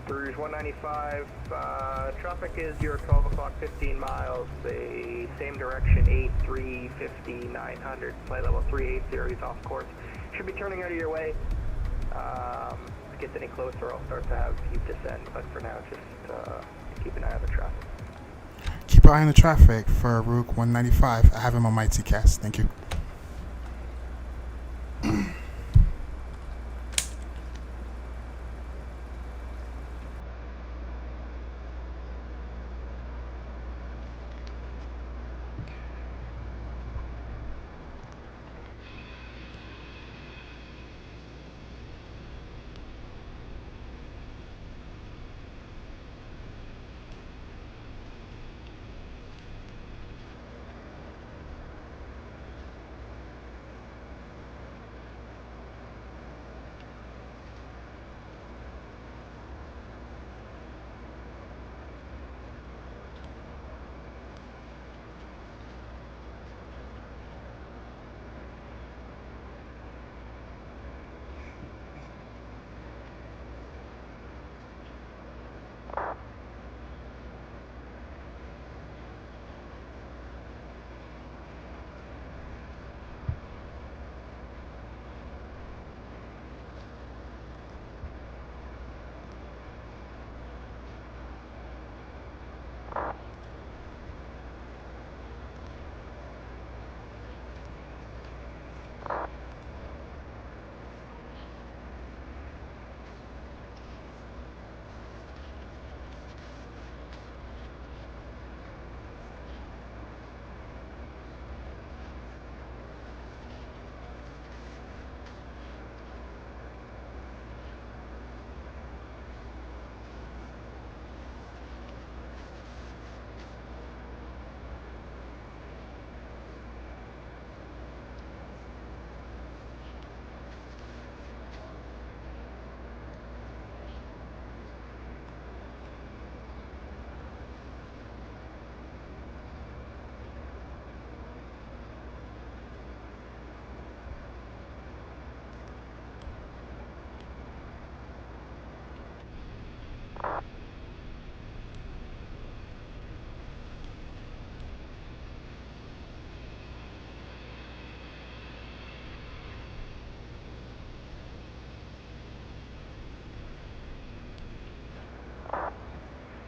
Rouge 195, traffic is your 12 o'clock 15 miles, the same direction, 8350 900, flight level 380 is off course. Should be turning out of your way. If it gets any closer, I'll start to have you descend, but for now, just keep an eye on the traffic. Keep an eye on the traffic for Rouge 195. I have him on my TCAS. Thank you.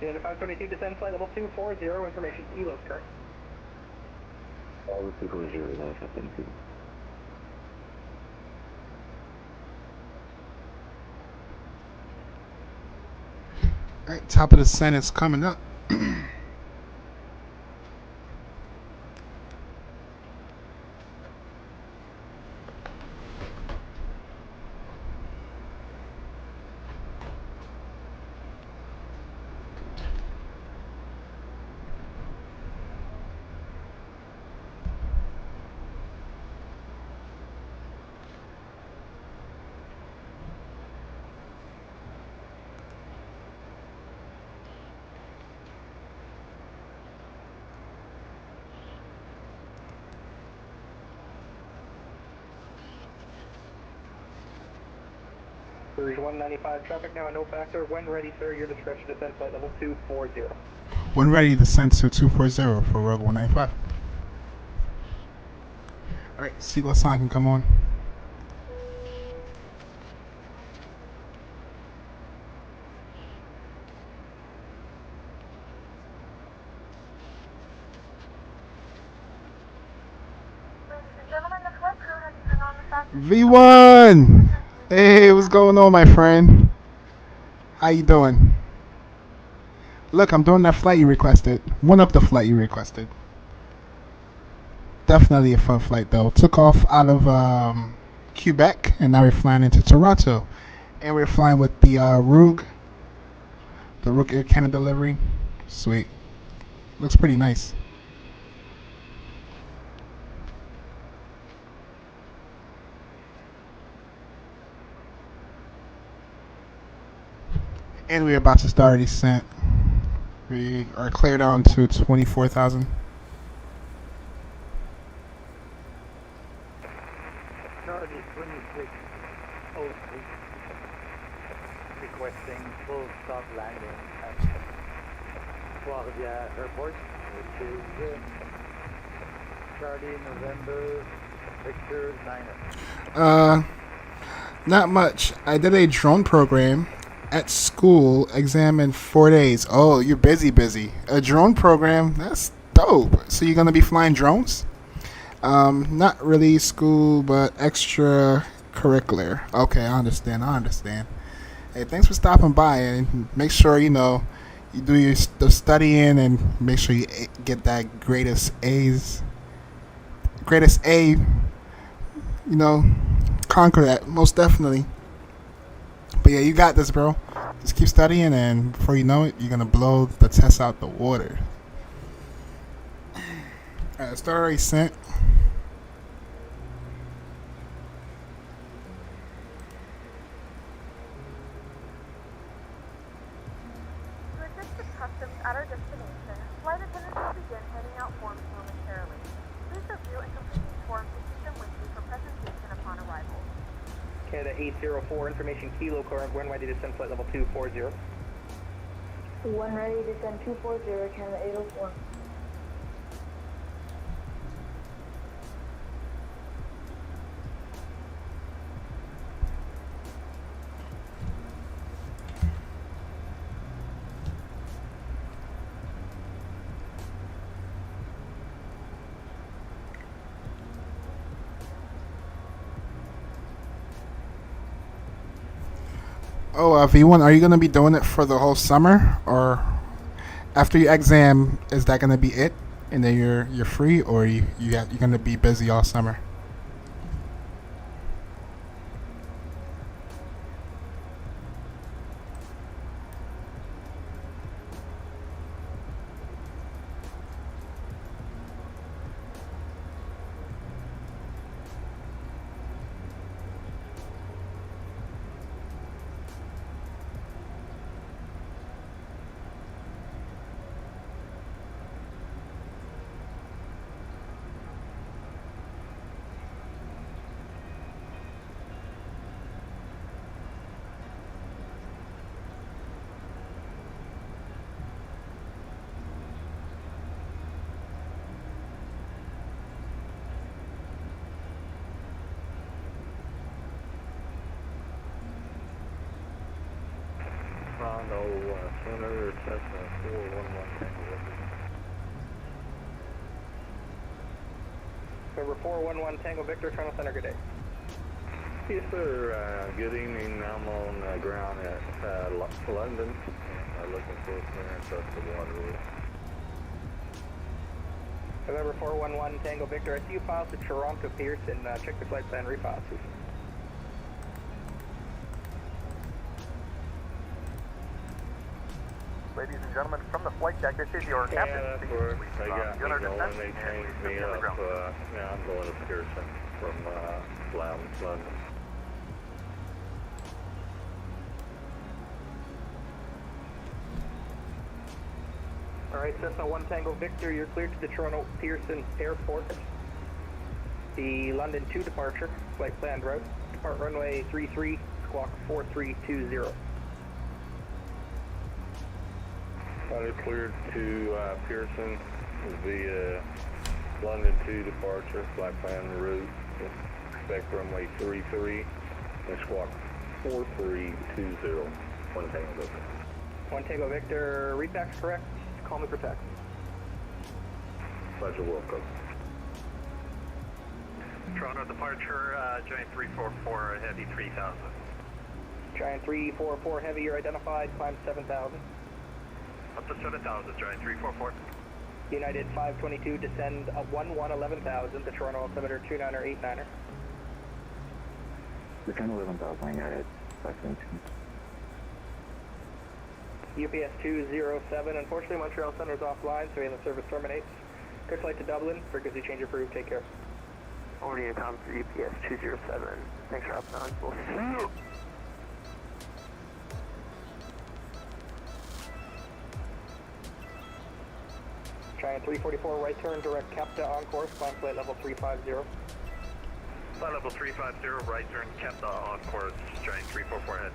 United 522, descend flight level 240, information ELO's current. All 240, United 522. All right, top of the descent is coming up. Rouge 195, traffic now a no factor. When ready, sir, your discretion descend flight level 240. When ready, descend to 240 for Rouge 195. All right, seatbelt sign can come on. Ladies and gentlemen, the flight crew has turned on the fasten V1! Hey, what's going on, my friend? How you doing? Look, I'm doing that flight you requested. One up the flight you requested. Definitely a fun flight, though. Took off out of Quebec, and now we're flying into Toronto. And we're flying with the Rouge The Rook Air Cannon delivery. Sweet. Looks pretty nice. And we're about to start a descent. We are clear down to 24,000. Charlie 2606 requesting full stop landing at Guardia Airport, which is Charlie November Victor 9. Not much. I did a drone program at school, exam in 4 days. Oh, you're busy. A drone program, that's dope. So you're gonna be flying drones? Not really school, but extracurricular. Okay, I understand. Hey, thanks for stopping by, and make sure you do your studying, and make sure you get that greatest A. Conquer that, most definitely. But yeah, you got this, bro. Just keep studying, and before you know it, you're gonna blow the test out the water. Alright, start already sent. To assist with customs at our destination, flight attendants will begin handing out forms momentarily. Please review and complete these forms and keep them with you for presentation upon arrival. Canada 804, information Kilo, current one ready to descend flight level 240. 1 ready to descend 240, Canada 804. Oh, V1, are you gonna be doing it for the whole summer, or after your exam, is that gonna be it, and then you're free, or you're gonna be busy all summer? Center, Cessna 411 Tango. Number 411 Tango Victor, Toronto Center, good day. Yes, sir. Good evening. I'm on ground at London. Looking for clearance up the waterway. November 411 Tango Victor, I see you files to Toronto Pearson. Check the flight plan refiles, please. Ladies and gentlemen, from the flight deck, this is your captain. Yeah, that's where they got me going. They changed me up. Now I'm going to Pearson from London. Alright, Cessna 1 Tango Victor, you're cleared to the Toronto Pearson Airport. The London 2 departure, flight planned route. Depart runway 33, squawk 4320. Cleared to Pearson via London 2 departure, flight plan route. Expect runway 33 and squawk 4320. 1 Tango Victor. 1 Tango Victor, read back's correct. Call me for text. Pleasure, welcome. Toronto departure, Giant 344, heavy 3000. Giant 344 heavy, you're identified, climb 7000. Up to 7,000, Giant 344. United 522, descend 11,000 to Toronto altimeter 29er89er. Descend 11,000, United 522. UPS-207, unfortunately Montreal Center is offline, so the service terminates. Good flight to Dublin, frequency change approved, take care. Forwarding a com for UPS-207. Thanks for hopping on. We'll see you. Giant 344, right turn, direct Capta on course, climb flight level 350. Flight level 350, right turn, kept on course, Giant 344 head.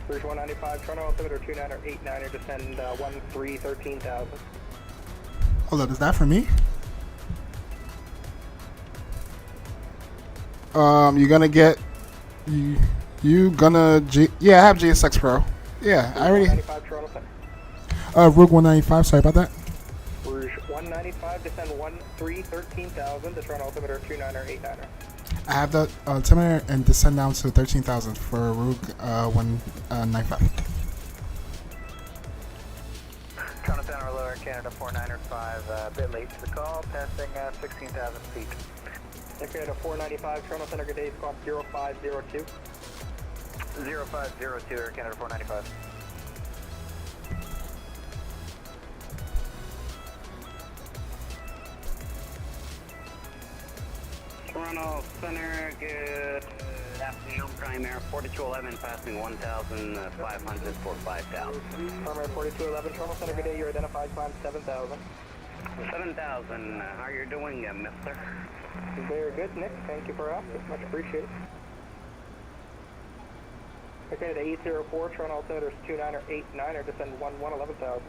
Rouge 195, Toronto altimeter 2989er, descend 13,000. Hold up, is that for me? You're gonna get yeah, I have GSX Pro. Yeah, I already. 195 Toronto Center. Rogue 195. Sorry about that. Rouge 195, descend 13,000 to Toronto altimeter 2989er. I have the altimeter and descend down to 13,000 for Rogue 195. Toronto Center, Lower Canada 495, a bit late to the call, passing 16,000 feet. Canada 495, Toronto Center, good day, squawk 0502. 0502, Air Canada 495. Toronto Center, good afternoon, Prime Air 4211, passing 1,500 for 5,000. Prime Air 4211, Toronto Center, good day, you're identified, climb 7,000. 7,000, how you doing, mister? Very good, Nick, thank you for asking, much appreciated. Okay, the 804, Toronto altimeter 2989er, descend 11,000.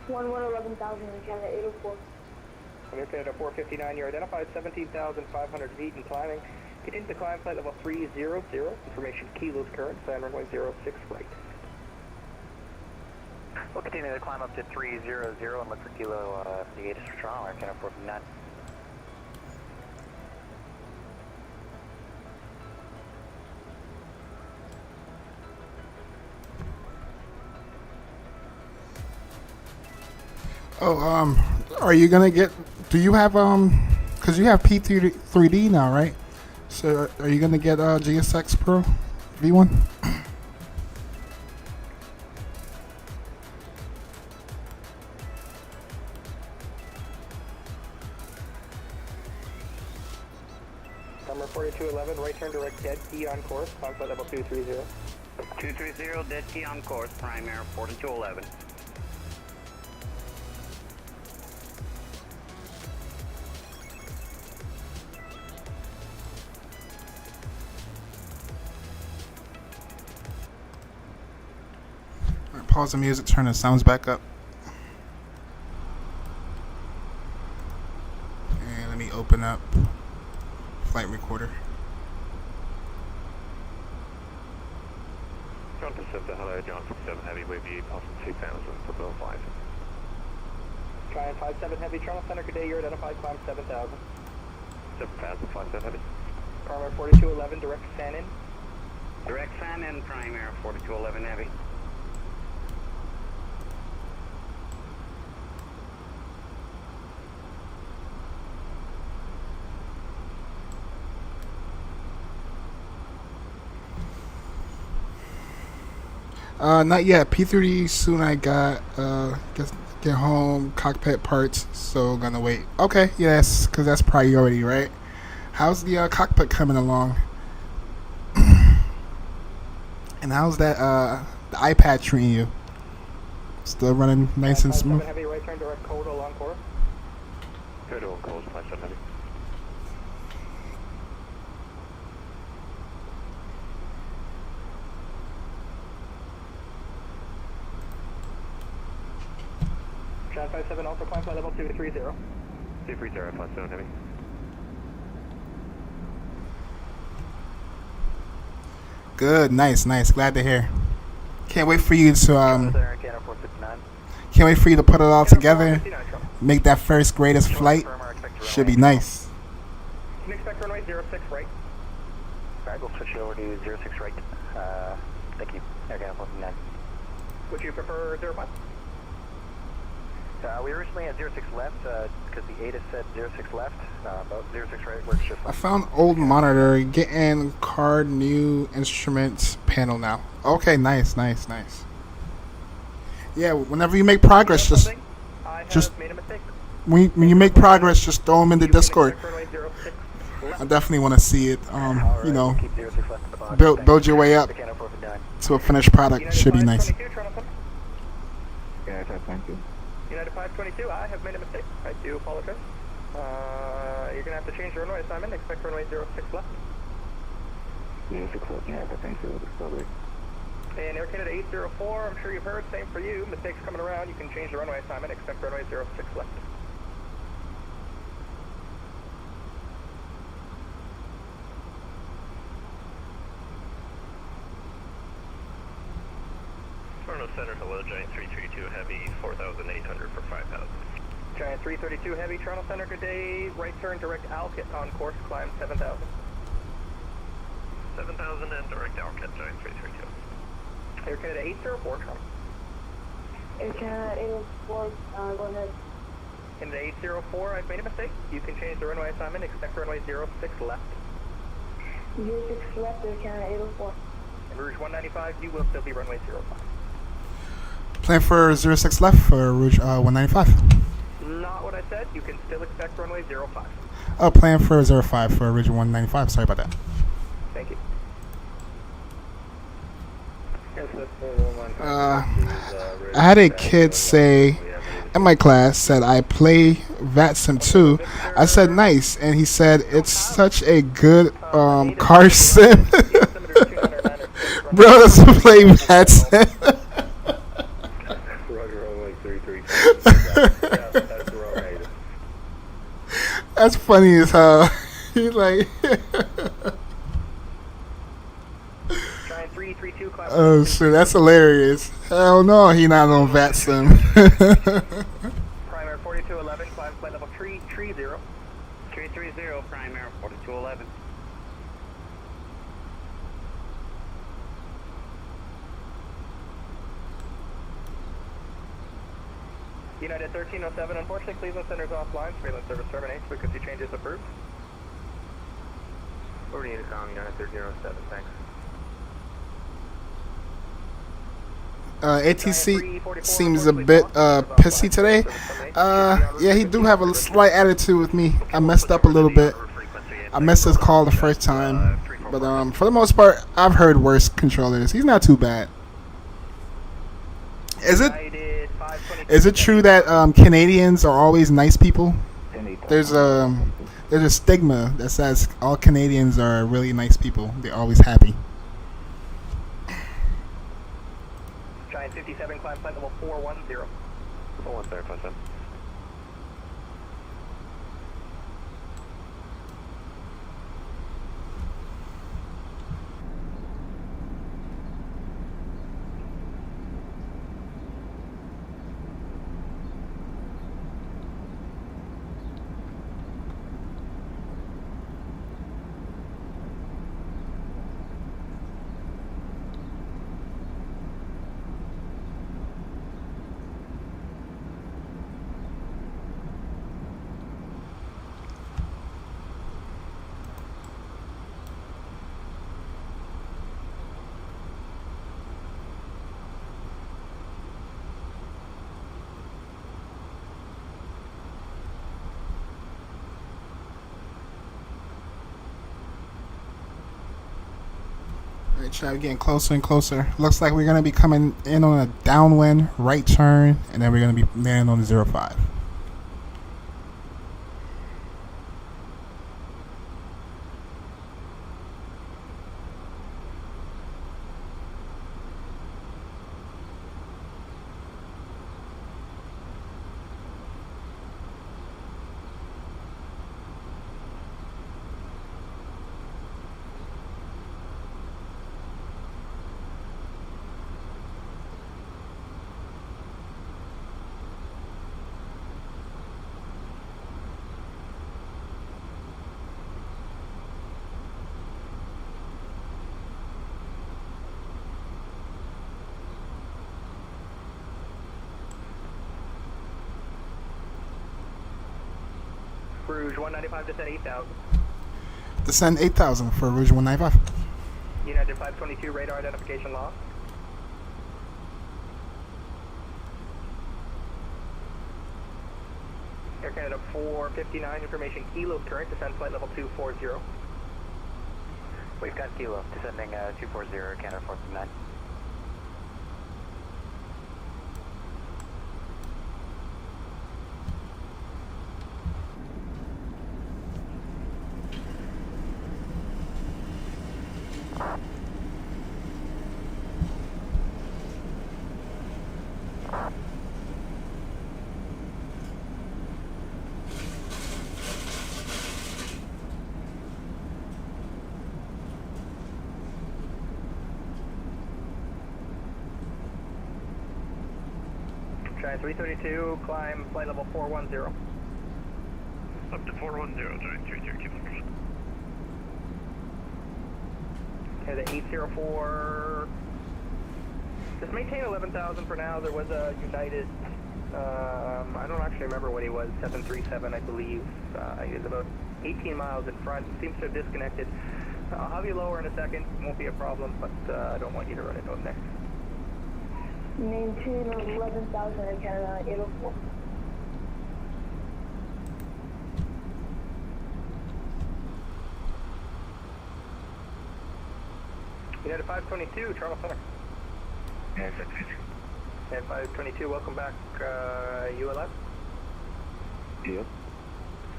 11,000 in Canada 804. Okay, to 459, you're identified 17,500 feet and climbing. Continue to climb flight level 300, information kilos current, plan runway 06 right. We'll continue to climb up to 300 and look for kilo indicators for Toronto, Air Canada 459. Oh, are you gonna get? Do you have because you have P3D now, right? So are you gonna get GSX Pro V1? Number 4211, right turn direct dead key on course, climb flight level 230. 230, dead key on course, Prime Air 4211. Pause the music, turn the sounds back up. And let me open up flight recorder. Toronto Center, hello, Johnson 7 Heavy, wave you passing 2,000 for Bill 5. Giant 57 Heavy, Toronto Center, good day, you're identified, climb 7,000. 7,000, 57 Heavy. Prime Air 4211, direct fan in. Direct fan in, Prime Air 4211 Heavy. Not yet. P30 soon. I got get home cockpit parts, so gonna wait. Okay, yes, because that's priority, right? How's the cockpit coming along? And how's that the iPad treating you? Still running nice and smooth. Heavy, right turn direct Coda along course. Clear to on course, flight 7 heavy. Chad 57 Alpha, climb flight level 230. 230, flight 7 heavy. Good, nice, nice. Glad to hear. Can't wait for you to can't wait for you to put it all together. Make that first greatest flight. Should be nice. Can you expect runway 06 right? Alright, we'll switch it over to 06 right. Thank you. Air Canada 459. Would you prefer 05? We originally had 06 left because the ATIS said 06 left, but 06 right works just I fine. found old monitor. Getting card new instruments panel now. Okay, nice, nice, nice. Yeah, whenever you make progress, just made a mistake. when you make progress, just throw them in the Discord. Runway 06 left. I definitely want to see it. You know, build your way up to a finished product. Should be nice. Yeah, thank you. United 522, I have made a mistake. I do apologize. You're going to have to change the runway assignment. Expect runway 06 left. 06 left, yeah, thank you. Sorry. And Air Canada 804, I'm sure you've heard, same for you. Mistakes coming around, you can change the runway assignment. Expect runway 06 left. Toronto Center, hello, Giant 332 Heavy, 4,800 for 5,000. Giant 332 Heavy, Toronto Center, good day. Right turn, direct Alkit on course, climb 7,000. 7,000 and direct Alcat, Giant 332. Air Canada 804, Toronto. Air Canada 804, go ahead. In the 804, I've made a mistake. You can change the runway assignment. Expect runway 06 left. 06 left, Air Canada 804. In Rouge 195, you will still be runway 05. Plan for 06 left for Rouge 195. Not what I said. You can still expect runway 05. Oh, plan for 05 for Rouge 195. Sorry about that. Thank you. I had a kid say in my class, said I play Vatsim too. I said nice, and he said it's such a good car sim. Bro doesn't play Vatsim. That's funny as hell. He's like, oh shit, that's hilarious. Hell no, he not on Vatsim. Primary 4211, climb flight level 330. 330, primary 4211. United 1307, unfortunately Cleveland Center's offline. Surveillance service terminates. Frequency changes approved. Over to Unicom, United 1307, thanks. ATC seems a bit pissy today. Yeah, he do have a slight attitude with me. I messed up a little bit. I missed his call the first time, but for the most part, I've heard worse controllers. He's not too bad. Is it true that Canadians are always nice people? There's a stigma that says all Canadians are really nice people. They're always happy. Giant 57, climb flight level 410. 410, flight 7. Alright, chat, we're getting closer and closer. Looks like we're going to be coming in on a downwind right turn, and then we're going to be landing on the 05. Rouge 195, descend 8,000. Descend 8,000 for Rouge 195. United 522, radar identification lost. Air Canada 459, information Kilo current, descend flight level 240. We've got Kilo, descending 240, Canada 459. Giant 332, climb flight level 410. Up to 410, Giant 332. Okay, the 804. Just maintain 11,000 for now. There was a United, I don't actually remember what he was, 737, I believe. He was about 18 miles in front. Seems to have disconnected. I'll have you lower in a second. Won't be a problem, but I don't want you to run into him next. Maintain 11,000 in Canada 804. United 522, Toronto Center. United 522, welcome back, ULF. Yep.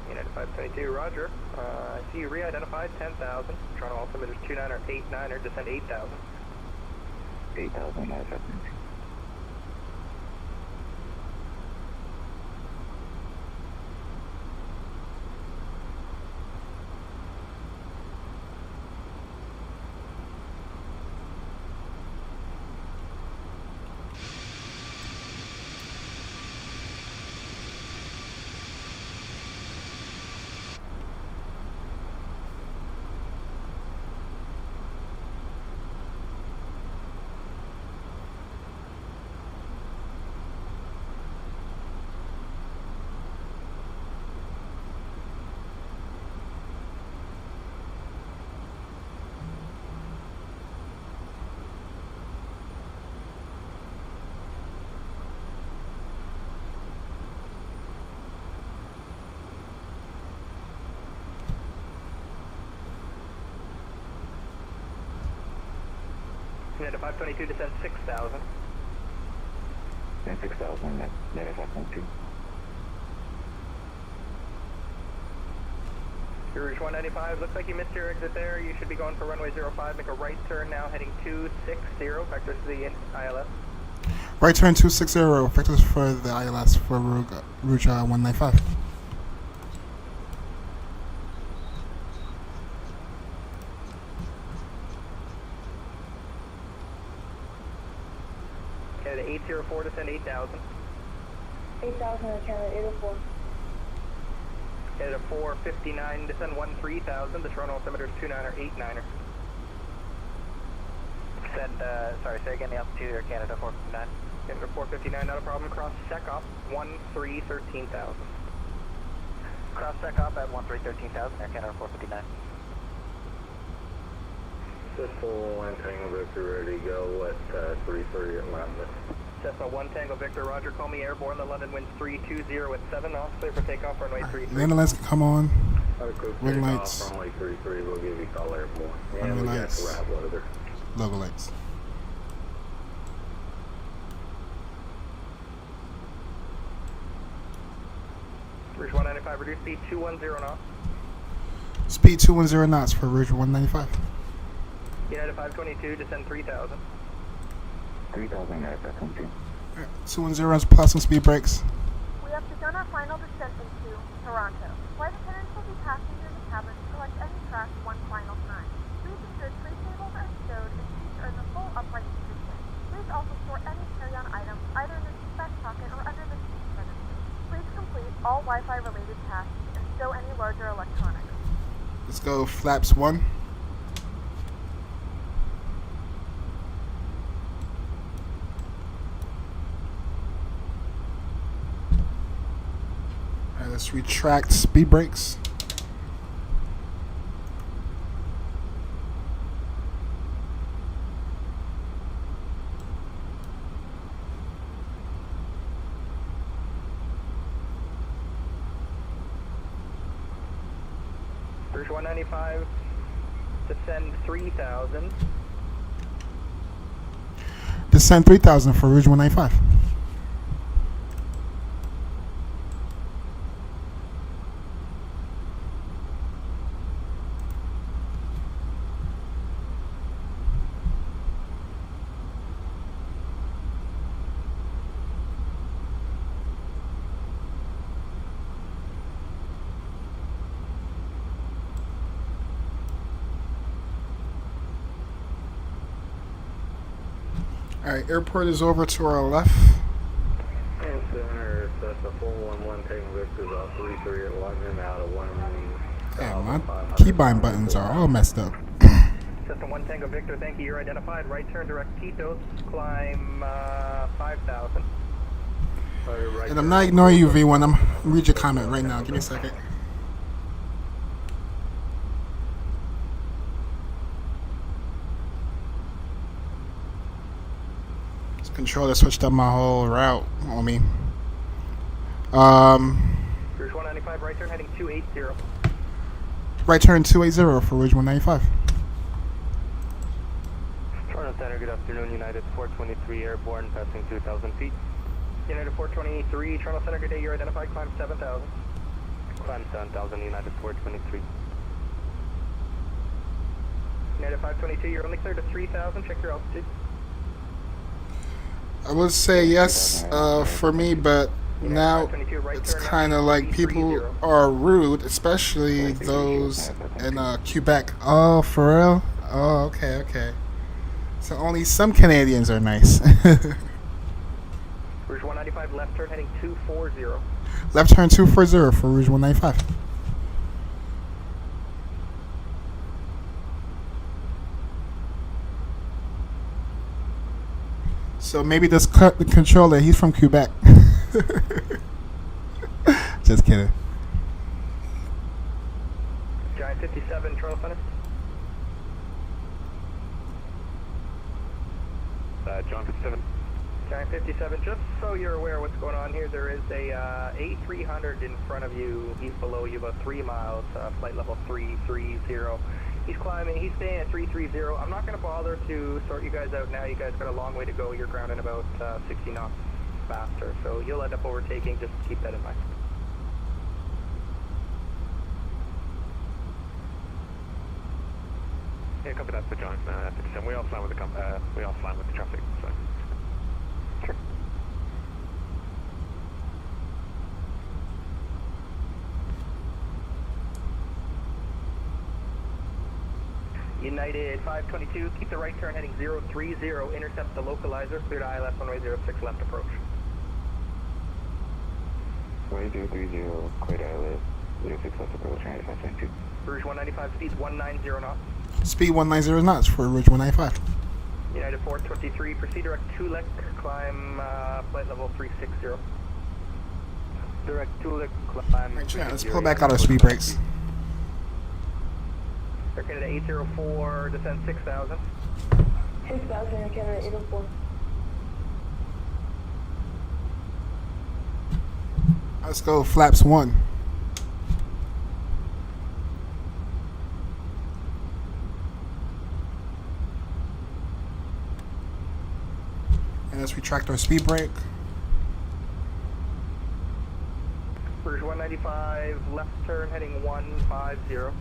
United 522, roger. I see you re-identified, 10,000. Toronto altimeter's 2989er, descend 8,000. 8,000, United 522. United 522, descend 6,000. And 6,000, United 522. Rouge 195, looks like you missed your exit there. You should be going for runway 05. Make a right turn now, heading 260, vectors to the ILS. Right turn 260, vectors for the ILS for Rouge 195. Okay, the 804, descend 8,000. 8,000 in Canada 804. Okay, the 459, descend 13,000. The Toronto altimeter is 2989er. Send, sorry, say again the altitude, Air Canada 459. Canada 459, not a problem. Cross Cyqb 13,000. Cross Cyqb at 13,000, Air Canada 459. Cessna 1 Tango Victor, ready to go at 3:30 at London. Cessna 1 Tango Victor, roger. Call me airborne. The London winds 320 at 7 knots. Clear for takeoff, runway 33. Landing lights can come on. Ring Ring lights. Runway 33, we'll give you call airborne. And Runway we got lights. the wrap weather. Logo lights. Rouge 195, reduce speed 210 knots. Speed 210 knots for Rouge 195. United 522, descend 3,000. 3,000, United 522. 210 is plus some speed brakes. We have begun our final descent into Toronto. Flight attendants will be passing through the cabin to collect any trash one final time. Please ensure tray tables are stowed and seats are in the full upright position. Please also store any carry-on items either in the seatback pocket or under the seat in front of you. Please complete all Wi-Fi related tasks and stow any larger electronics. Let's go flaps 1. Alright, let's Let's retract speed brakes. Rouge 195, descend 3,000. Descend 3,000 for Rouge 195. Alright, airport is over to our left. And center, that's a 411 taking Victor's off 33 at London out of 1. Yeah, my keybind buttons are all messed up. System 1 Tango Victor, thank you. You're identified. Right turn direct Titos, climb 5,000. And I'm not ignoring you, V1. I'm read your comment right now. Give me a second. Controller switched up my whole route on me. Rouge 195, right turn heading 280. Right turn 280 for Rouge 195. Toronto Center, good afternoon. United 423 airborne, passing 2,000 feet. United 423, Toronto Center, good day. You're identified. Climb 7,000. Climb 7,000, United 423. United 522, you're only cleared to 3,000. Check your altitude. I would say yes for me, but now it's kind of like people are rude, especially those in Quebec. Oh, for real? Oh, okay, okay. So only some Canadians are nice. Rouge 195, left turn heading 240. Left turn 240 for Rouge 195. So maybe this cut the controller. He's from Quebec. Just kidding. Giant 57, Toronto Center. John 57. Giant 57, just so you're aware of what's going on here, there is a A300 in front of you. He's below you about 3 miles, flight level 330. He's climbing, he's staying at 330. I'm not going to bother to sort you guys out now. You guys got a long way to go. You're grounding about 60 knots faster, so you'll end up overtaking. Just keep that in mind. Yeah, copy that for John 57. We are flying with the traffic, so. Sure. United 522, keep the right turn heading 030, intercept the localizer, clear to ILS runway 06 left approach. Runway 030, clear to ILS 06 left approach, United 522. Rouge 195, speed 190 knots. Speed 190 knots for Rouge 195. United 423, proceed direct 2-lick, climb flight level 360. Direct 2-lick, climb. Right, yeah, let's pull back out our speed brakes. Air Canada 804, descend 6,000. 6,000, Air Canada 804. Let's go flaps 1. And let's retract our speed brake. Rouge 195, left turn heading 150.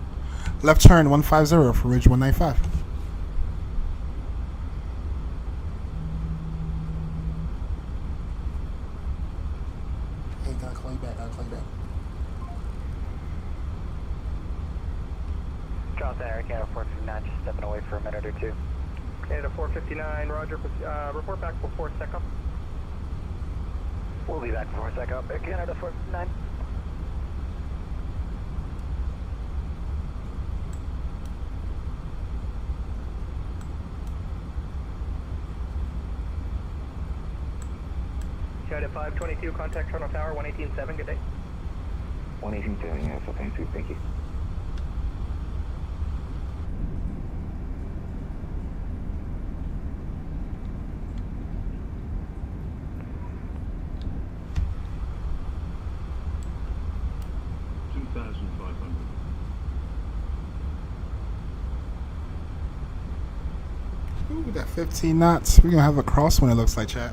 Left turn 150 for Rouge 195. Hey, gotta call you back, Toronto Center, Air Canada 459, just stepping away for a minute or two. Canada 459, roger, report back before Cyqb. We'll be back before Cyqb, Air Canada 459. United 522, contact Toronto Tower 118.7, good day. 118.7, yes, okay, sweet, thank you. Ooh, we got 15 knots. We're gonna have a crosswind, it looks like, chat.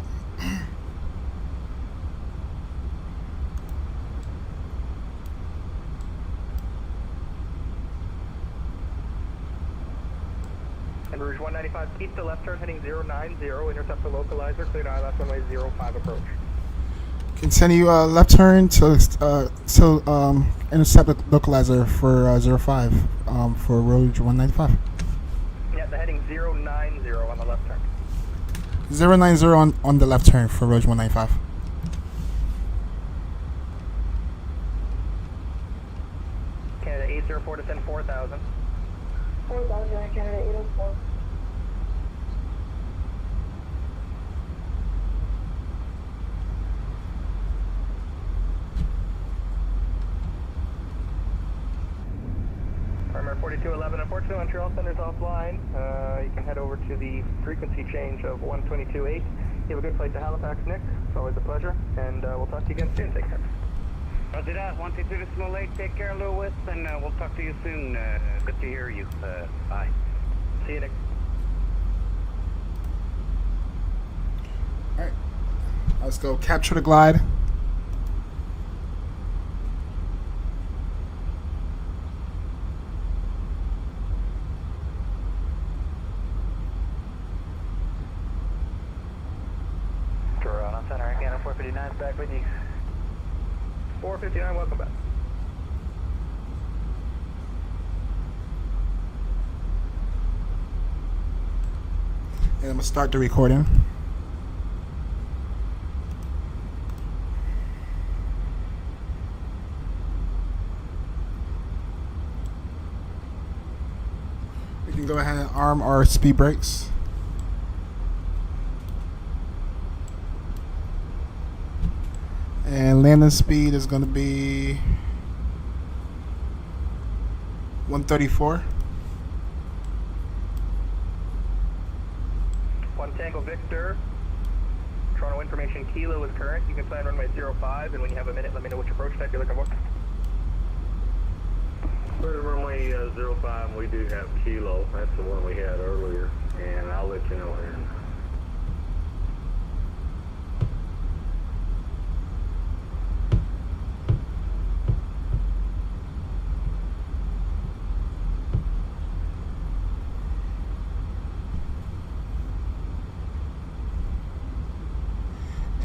And Rouge 195, keep the left turn heading 090, intercept the localizer, clear to ILS runway 05 approach. Continue left turn to intercept the localizer for 05 for Rouge 195. Yeah, the heading 090 on the left turn. 090 on the left turn for Rouge 195. Canada 804, descend 4,000. 4,000, Canada 804. Primary 4211, unfortunately Montreal Center's offline. You can head over to the frequency change of 122.8. You have a good flight to Halifax, Nick. It's always a pleasure, and we'll talk to you again soon. Take care. Roger that. 122.8. Take care, Lewis, and we'll talk to you soon. Good to hear you. Bye. See you, Nick. Alright. Let's go capture the glide. Toronto Center, Canada 459, back with you. 459, welcome back. And I'm gonna start the recording. We can go ahead and arm our speed brakes. And landing speed is going to be 134. One Tango Victor. Toronto information Kilo is current. You can plan runway 05, and when you have a minute, let me know which approach type you're looking for. For the runway 05, we do have Kilo. That's the one we had earlier, and I'll let you know here.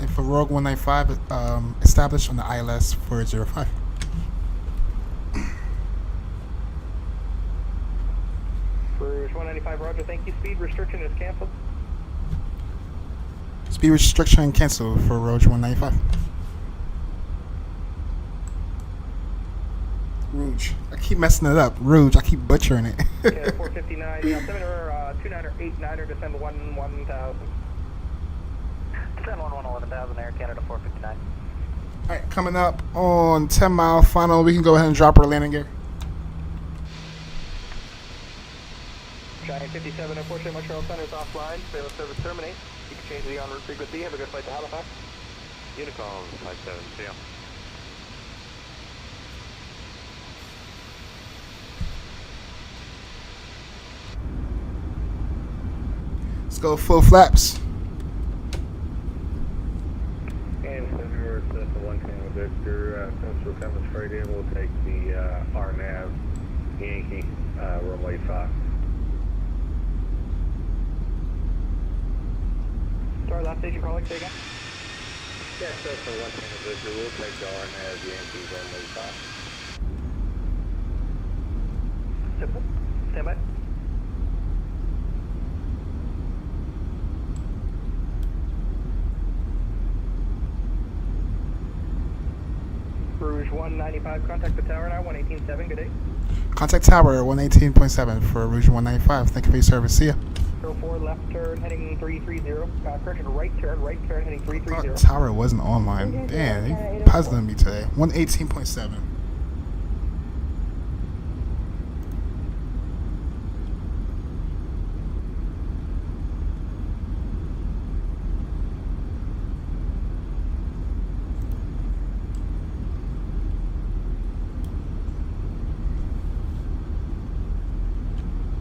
And for Rogue 195, established on the ILS for 05. Rouge 195, roger, thank you. Speed restriction is canceled. Speed restriction canceled for Rouge 195. Rouge. I keep messing it up. Rouge. I keep butchering it. Yeah, 459, yeah, 2989er, descend 1000. Descend 11,000 Air Canada 459. Alright, coming up on 10-mile final, we can go ahead and drop our landing gear. Giant 57, unfortunately, Montreal Center is offline. Fail service terminate. You can change the en route frequency. Have a good flight to Halifax. Unicom 57, see ya. Let's go full flaps. And Center, it's the 110 with Victor. Since we're coming straight in, we'll take the RNAV Yankee runway 5. Sorry, last station calling, say again. Yes, that's the 110 with Victor. We'll take the RNAV Yankee runway 5. Simple. Stand by. Rouge 195, contact the tower now, 118.7, good day. Contact tower 118.7 for Rouge 195. Thank you for your service. See ya. 04, left turn, heading 330. Correction, right turn, heading 330. Tower wasn't online. Damn, they puzzling me today. 118.7.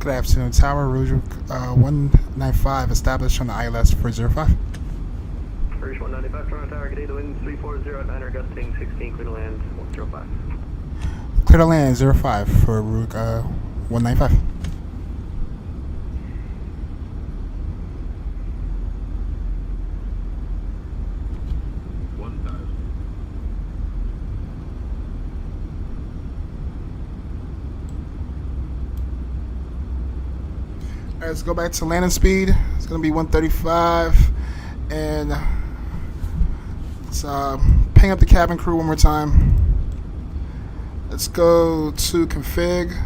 Good afternoon, Tower. Rouge 195 established on the ILS for 05. Rouge 195, Toronto Tower, good day, the wind 340 at 9 gusting 16, clear to land 105. Clear to land 05 for Rouge 195. Alright, let's go back to landing speed. It's going to be 135. And let's ping up the cabin crew one more time. Let's go to config,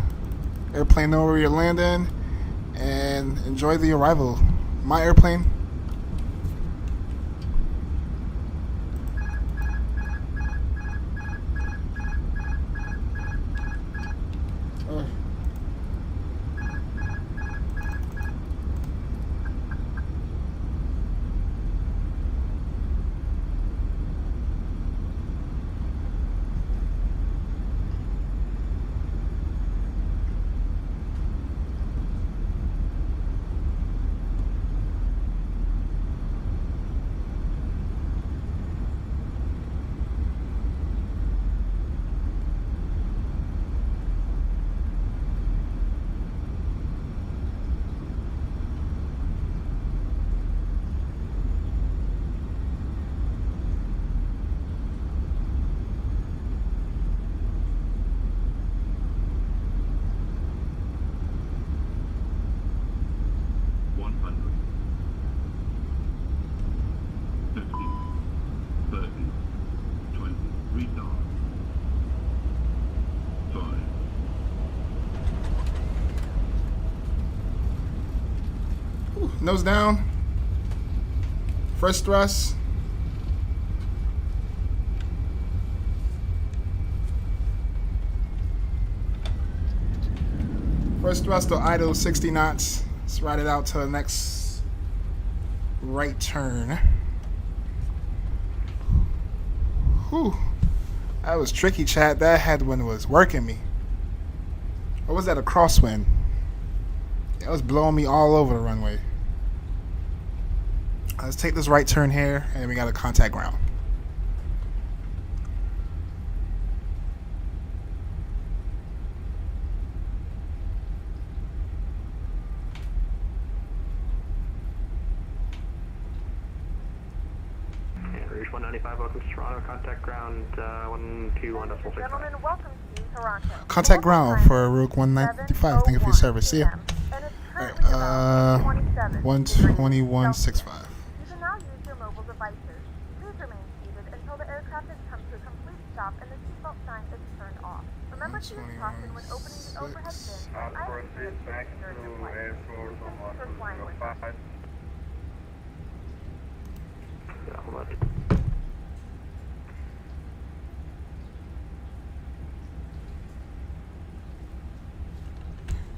airplane know where you're landing, and enjoy the arrival. My airplane. Nose down. First thrust. First thrust to idle 60 knots. Let's ride it out to the next right turn. Whew. That was tricky, chat. That headwind was working me. Or was that a crosswind? It was blowing me all over the runway. Let's take this right turn here, and we got to contact ground. Rouge 195, welcome to Toronto. Contact ground 121.65. Gentlemen, welcome to Toronto. Contact ground for Rouge 195. Thank you for your service. See ya. Alright, 121.65. You can now use your mobile devices. Please remain seated until the aircraft has come to a complete stop and the seatbelt sign is turned off. Remember to use caution when opening the overhead bin and idling during your flight. Thank you for flying with us.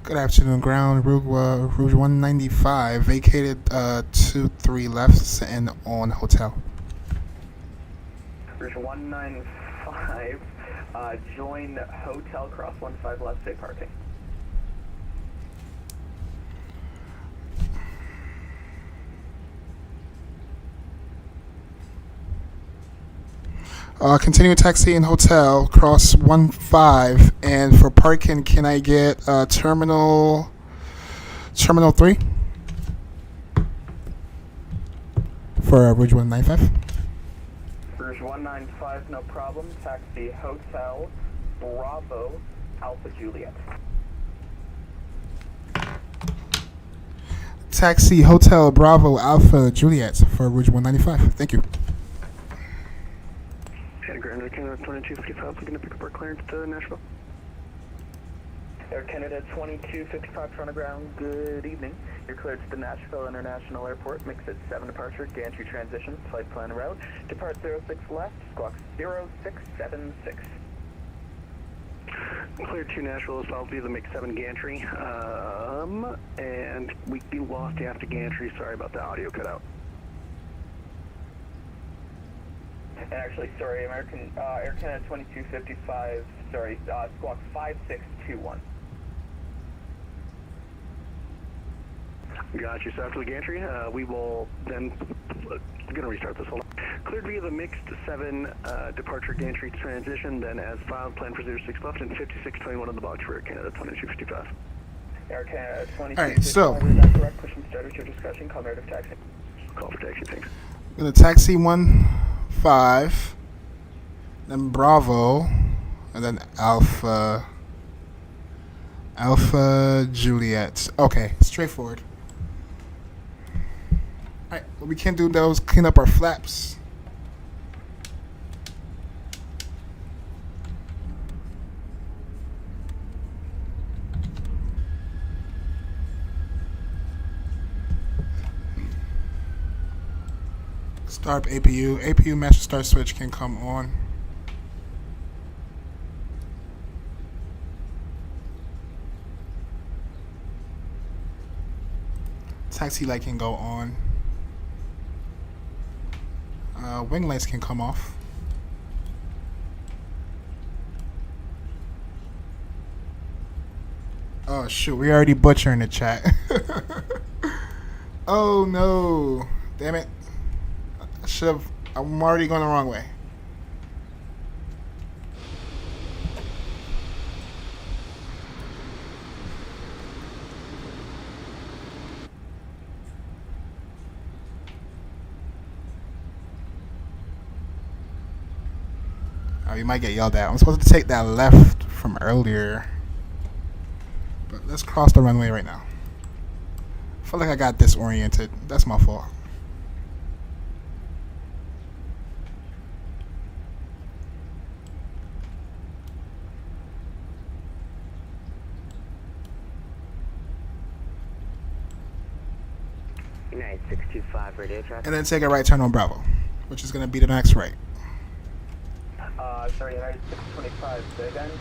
Good afternoon, ground. Rouge 195 vacated 23 left and on hotel. Rouge 195, join hotel cross 15 left, say parking. Continue taxi in hotel, cross 15, and for parking, can I get terminal 3 for Rouge 195? Rouge 195, no problem. Taxi hotel, Bravo, Alpha Juliet. Taxi hotel, Bravo, Alpha Juliet for Rouge 195. Thank you. Air Canada 2255, looking to pick up our clearance to Nashville. Air Canada 2255, Toronto ground, good evening. You're cleared to the Nashville International Airport, mix at 7 departure, gantry transition, flight plan route. Depart 06 left, squawk 0676. Cleared to Nashville, South via the mix 7 gantry, and we lost you after gantry, sorry about the audio cutout. And actually, sorry, Air Canada 2255, sorry, squawk 5621. Got you. So after the gantry, we will then, going to restart this, hold on. Cleared via the mixed 7 departure gantry transition, then as filed, plan for 06 left and 5621 on the box for Air Canada 2255. Air Canada 2255. Alright, so Correct, push and start your discussion, call narrative taxi. Call for taxi, thanks. I'm going to taxi 15, then Bravo, and then Alpha Juliet. Okay, straightforward. Alright, what we can do though is clean up our flaps. Start APU. APU master start switch can come on. Taxi light can go on. Wing lights can come off. Oh shoot, we already butchering the chat. Oh no. Damn it. I'm already going the wrong way. Oh, you might get yelled at. I'm supposed to take that left from earlier. But let's cross the runway right now. I feel like I got disoriented. That's my fault. United 625 radio traffic. And then take a right turn on Bravo, which is going to be the next right. Sorry, United 625, say again.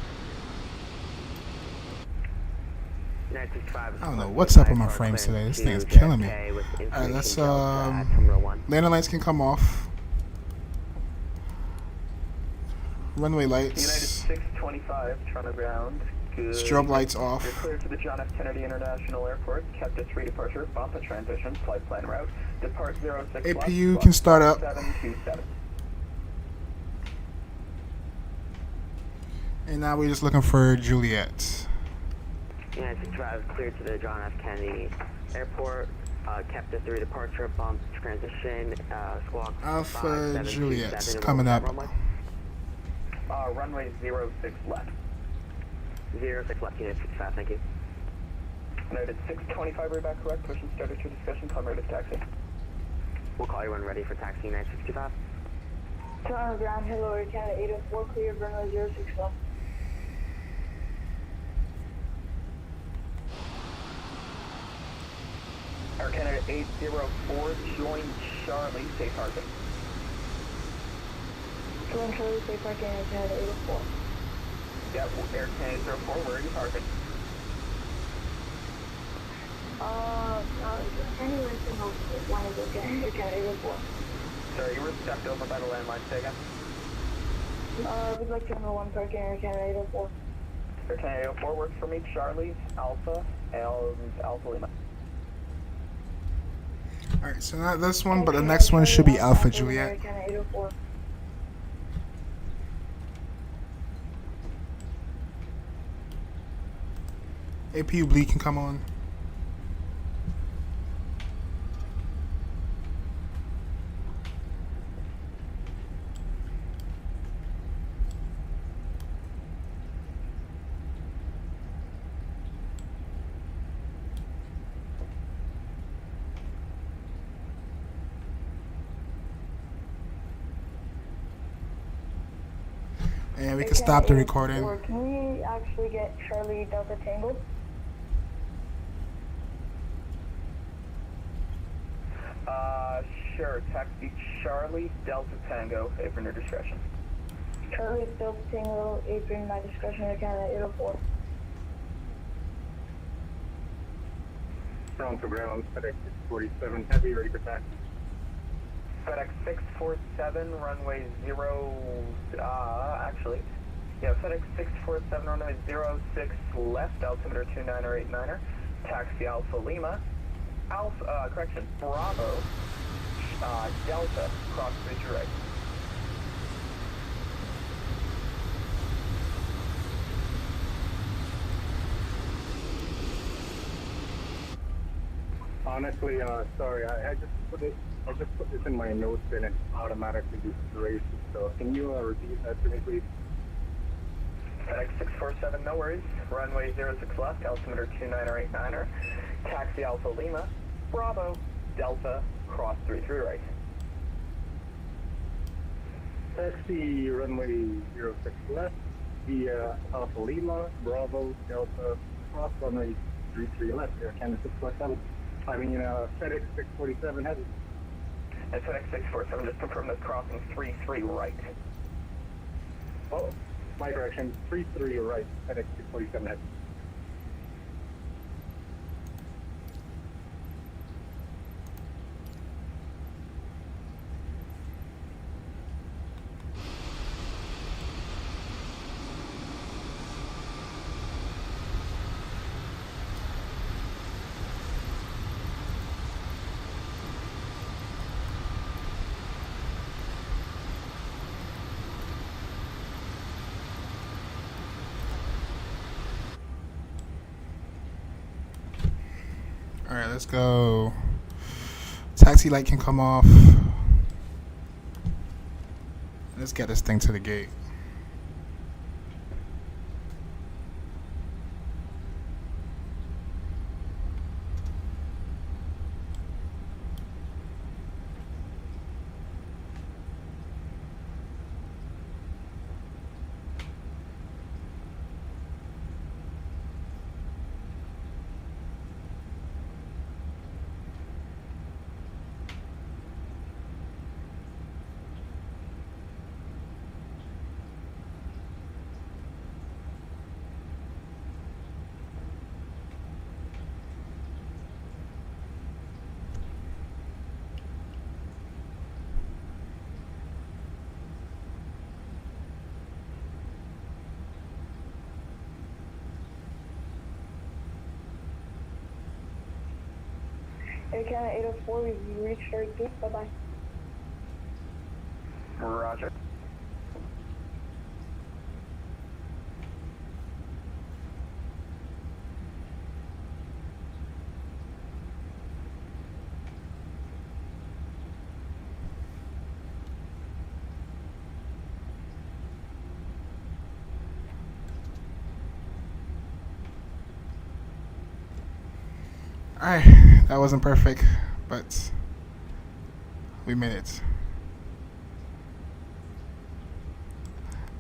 United 625. I don't know what's up with my frames today. This thing is killing me. Alright, let's landing lights can come off. Runway lights. United 625, Toronto ground. Good. Strobe lights off. You're cleared to the John F. Kennedy International Airport. Kept at 3 departure. Bump a transition. Flight plan route. Depart 06. APU can start up. 727. And now we're just looking for Juliet. United 625 cleared to the John F. Kennedy Airport. Kept at 3 departure. Bump transition. Squawk. Alpha Juliet's coming up. Runway 06 left. 06 left, Unit 65, thank you. Noted 625, we're back correct. Push and start at your discussion. Call rate of taxi. We'll call you when ready for taxi 965. Toronto ground, hello, Air Canada 804, clear, runway 06 left. Air Canada 804, join Charlie, safe parking. Join Charlie, safe parking, Air Canada 804. Yeah, Air Canada 804, where are you parking? Anyway, so one is okay, Air Canada 804. Sorry, you were stepped over by the landline, say again? We'd like to number 1 parking, Air Canada 804. Air Canada 804 works for me, Charlie, Alpha, and Alpha Lima. Alright, so not this one, but the next one should be Alpha Juliet. Air Canada 804. APU bleed can come on. And we can stop the recording. Or can we actually get Charlie Delta Tango? Sure. Taxi Charlie Delta Tango, apron your discretion. Charlie Delta Tango, apron my discretion, Air Canada 804. Toronto ground, FedEx 647 heavy, ready for taxi. FedEx 647, runway 0, actually, yeah, FedEx 647, runway 06 left, altimeter 29er 89er, taxi Alpha Lima, Alpha, correction, Bravo, Delta, cross bridge right. Honestly, sorry, I just put this in my notes and it automatically erased it. So can you repeat that to me, please? FENIXA320, no worries. Runway 06 left, altimeter 29er. Taxi Alpha Lima, Bravo, Delta, cross 33 right. Taxi runway 06 left, via Alpha Lima, Bravo, Delta, cross runway 33 left, Air Canada 647. I mean, FedEx 647 heavy. And FedEx 647, just confirm that crossing 33 right. Oh, my correction, 33 right, FedEx 647 heavy. All right, let's go. Taxi light can come off. Let's get this thing to the gate. Air Canada 804, we've reached our gate. Bye-bye. Roger. Alright, that wasn't perfect, but we made it.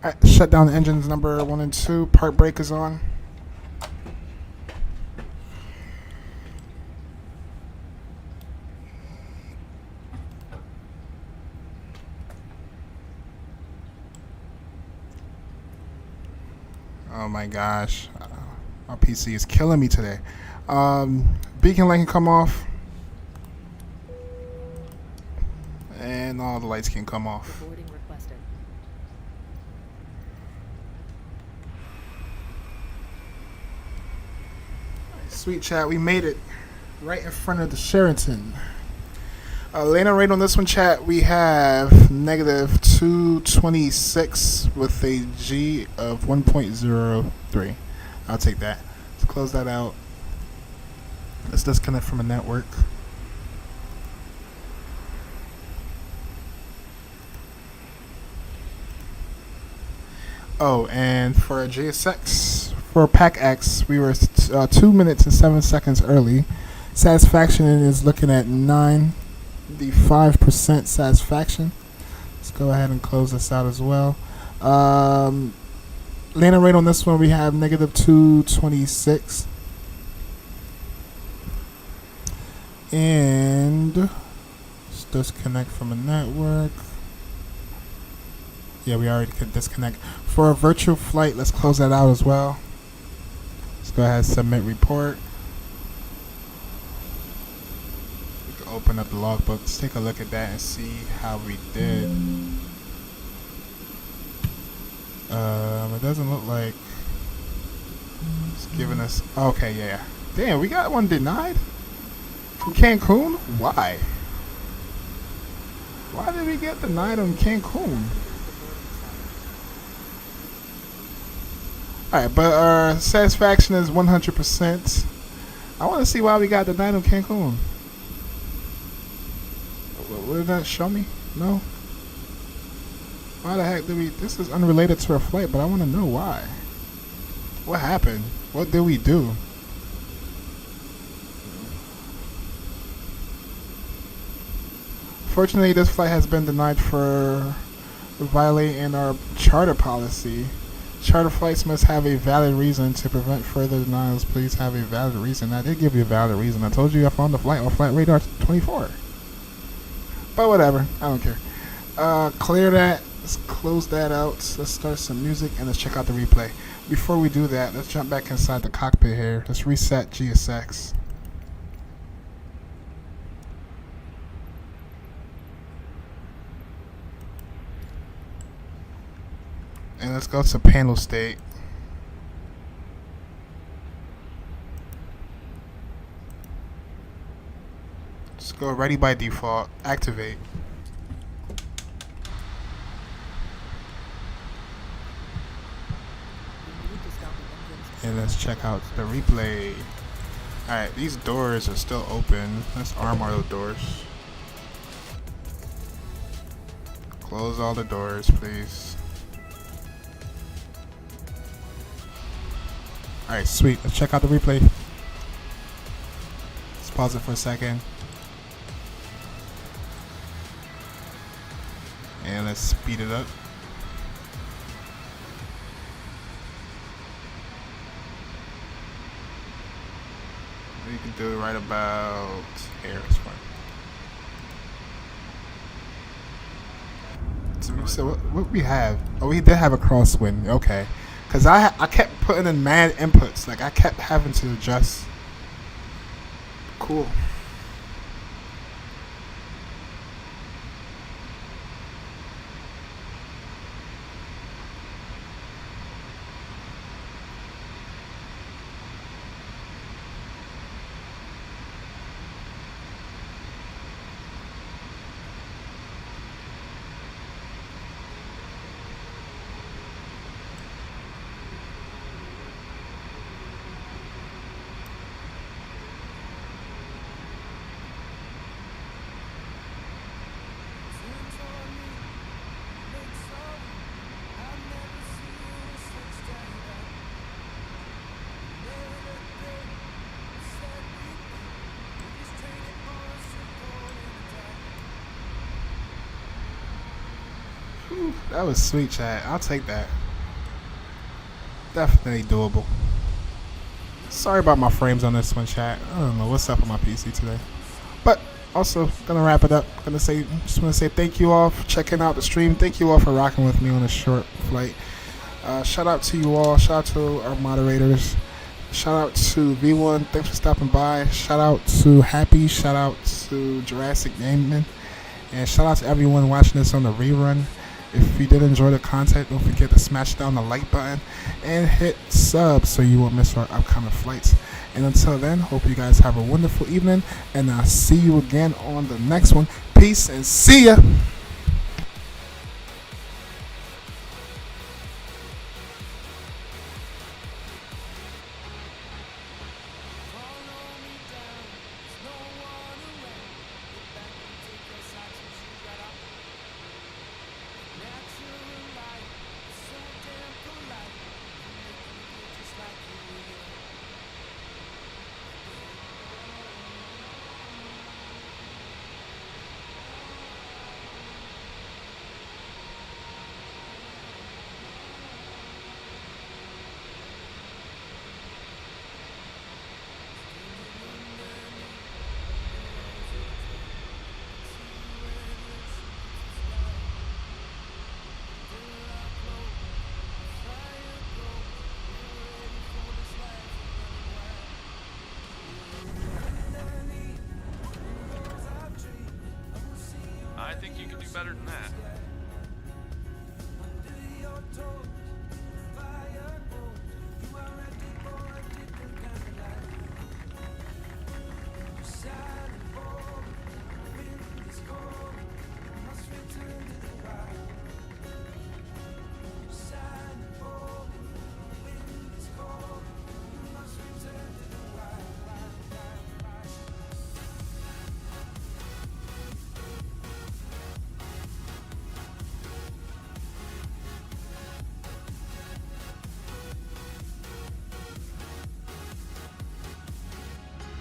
Alright, shut down the engines number 1 and 2. Part brake is on. Oh my gosh, my PC is killing me today. Beacon light can come off, and all the lights can come off. Boarding requested. Sweet chat, we made it right in front of the Sheraton. Lane rate on this one, chat, we have negative 226 with a G of 1.03. I'll take that. Let's close that out. Let's disconnect from a network. Oh, and for a JSX, for Pack X, we were 2 minutes and 7 seconds early. Satisfaction is looking at 95% satisfaction. Let's go ahead and close this out as well. Landing rate on this one, we have negative 226. And let's disconnect from a network. Yeah, we already could disconnect. For a virtual flight, let's close that out as well. Let's go ahead and submit report. We can open up the logbook. Let's take a look at that and see how we did. It doesn't look like it's giving us. Okay, yeah. Damn, we got one denied. from Cancun? Why? Why did we get denied on Cancun? Alright, but our satisfaction is 100%. I want to see why we got denied on Cancun. What did that show me? No? Why the heck did we... This is unrelated to our flight, but I want to know why. What happened? What did we do? Fortunately, this flight has been denied for violating our charter policy. Charter flights must have a valid reason. To prevent further denials, please have a valid reason. I did give you a valid reason. I told you I found the flight on Flight Radar 24. But whatever. I don't care. Clear that. Let's close that out. Let's start some music and let's check out the replay. Before we do that, let's jump back inside the cockpit here. Let's reset GSX. And let's go to panel state. Let's go ready by default. Activate. And let's check out the replay. Alright, these doors are still open. Let's arm all the doors. Close all the doors, please. Alright, sweet. Let's check out the replay. Let's pause it for a second. And let's speed it up. We can do it right about here. It's fine. So what we have? Oh, we did have a crosswind. Okay. Because I kept putting in mad inputs. Like, I kept having to adjust. Cool. That was sweet, chat. I'll take that. Definitely doable. Sorry about my frames on this one, chat. I don't know what's up with my PC today. But also, gonna wrap it up. Just want to say thank you all for checking out the stream. Thank you all for rocking with me on this short flight. Shout out to you all. Shout out to our moderators. Shout out to V1. Thanks for stopping by. Shout out to Happy. Shout out to Jurassic Gaming. And shout out to everyone watching this on the rerun. If you did enjoy the content, don't forget to smash down the like button and hit sub so you won't miss our upcoming flights. And until then, hope you guys have a wonderful evening, and I'll see you again on the next one. Peace and see ya! I think you can do better than that.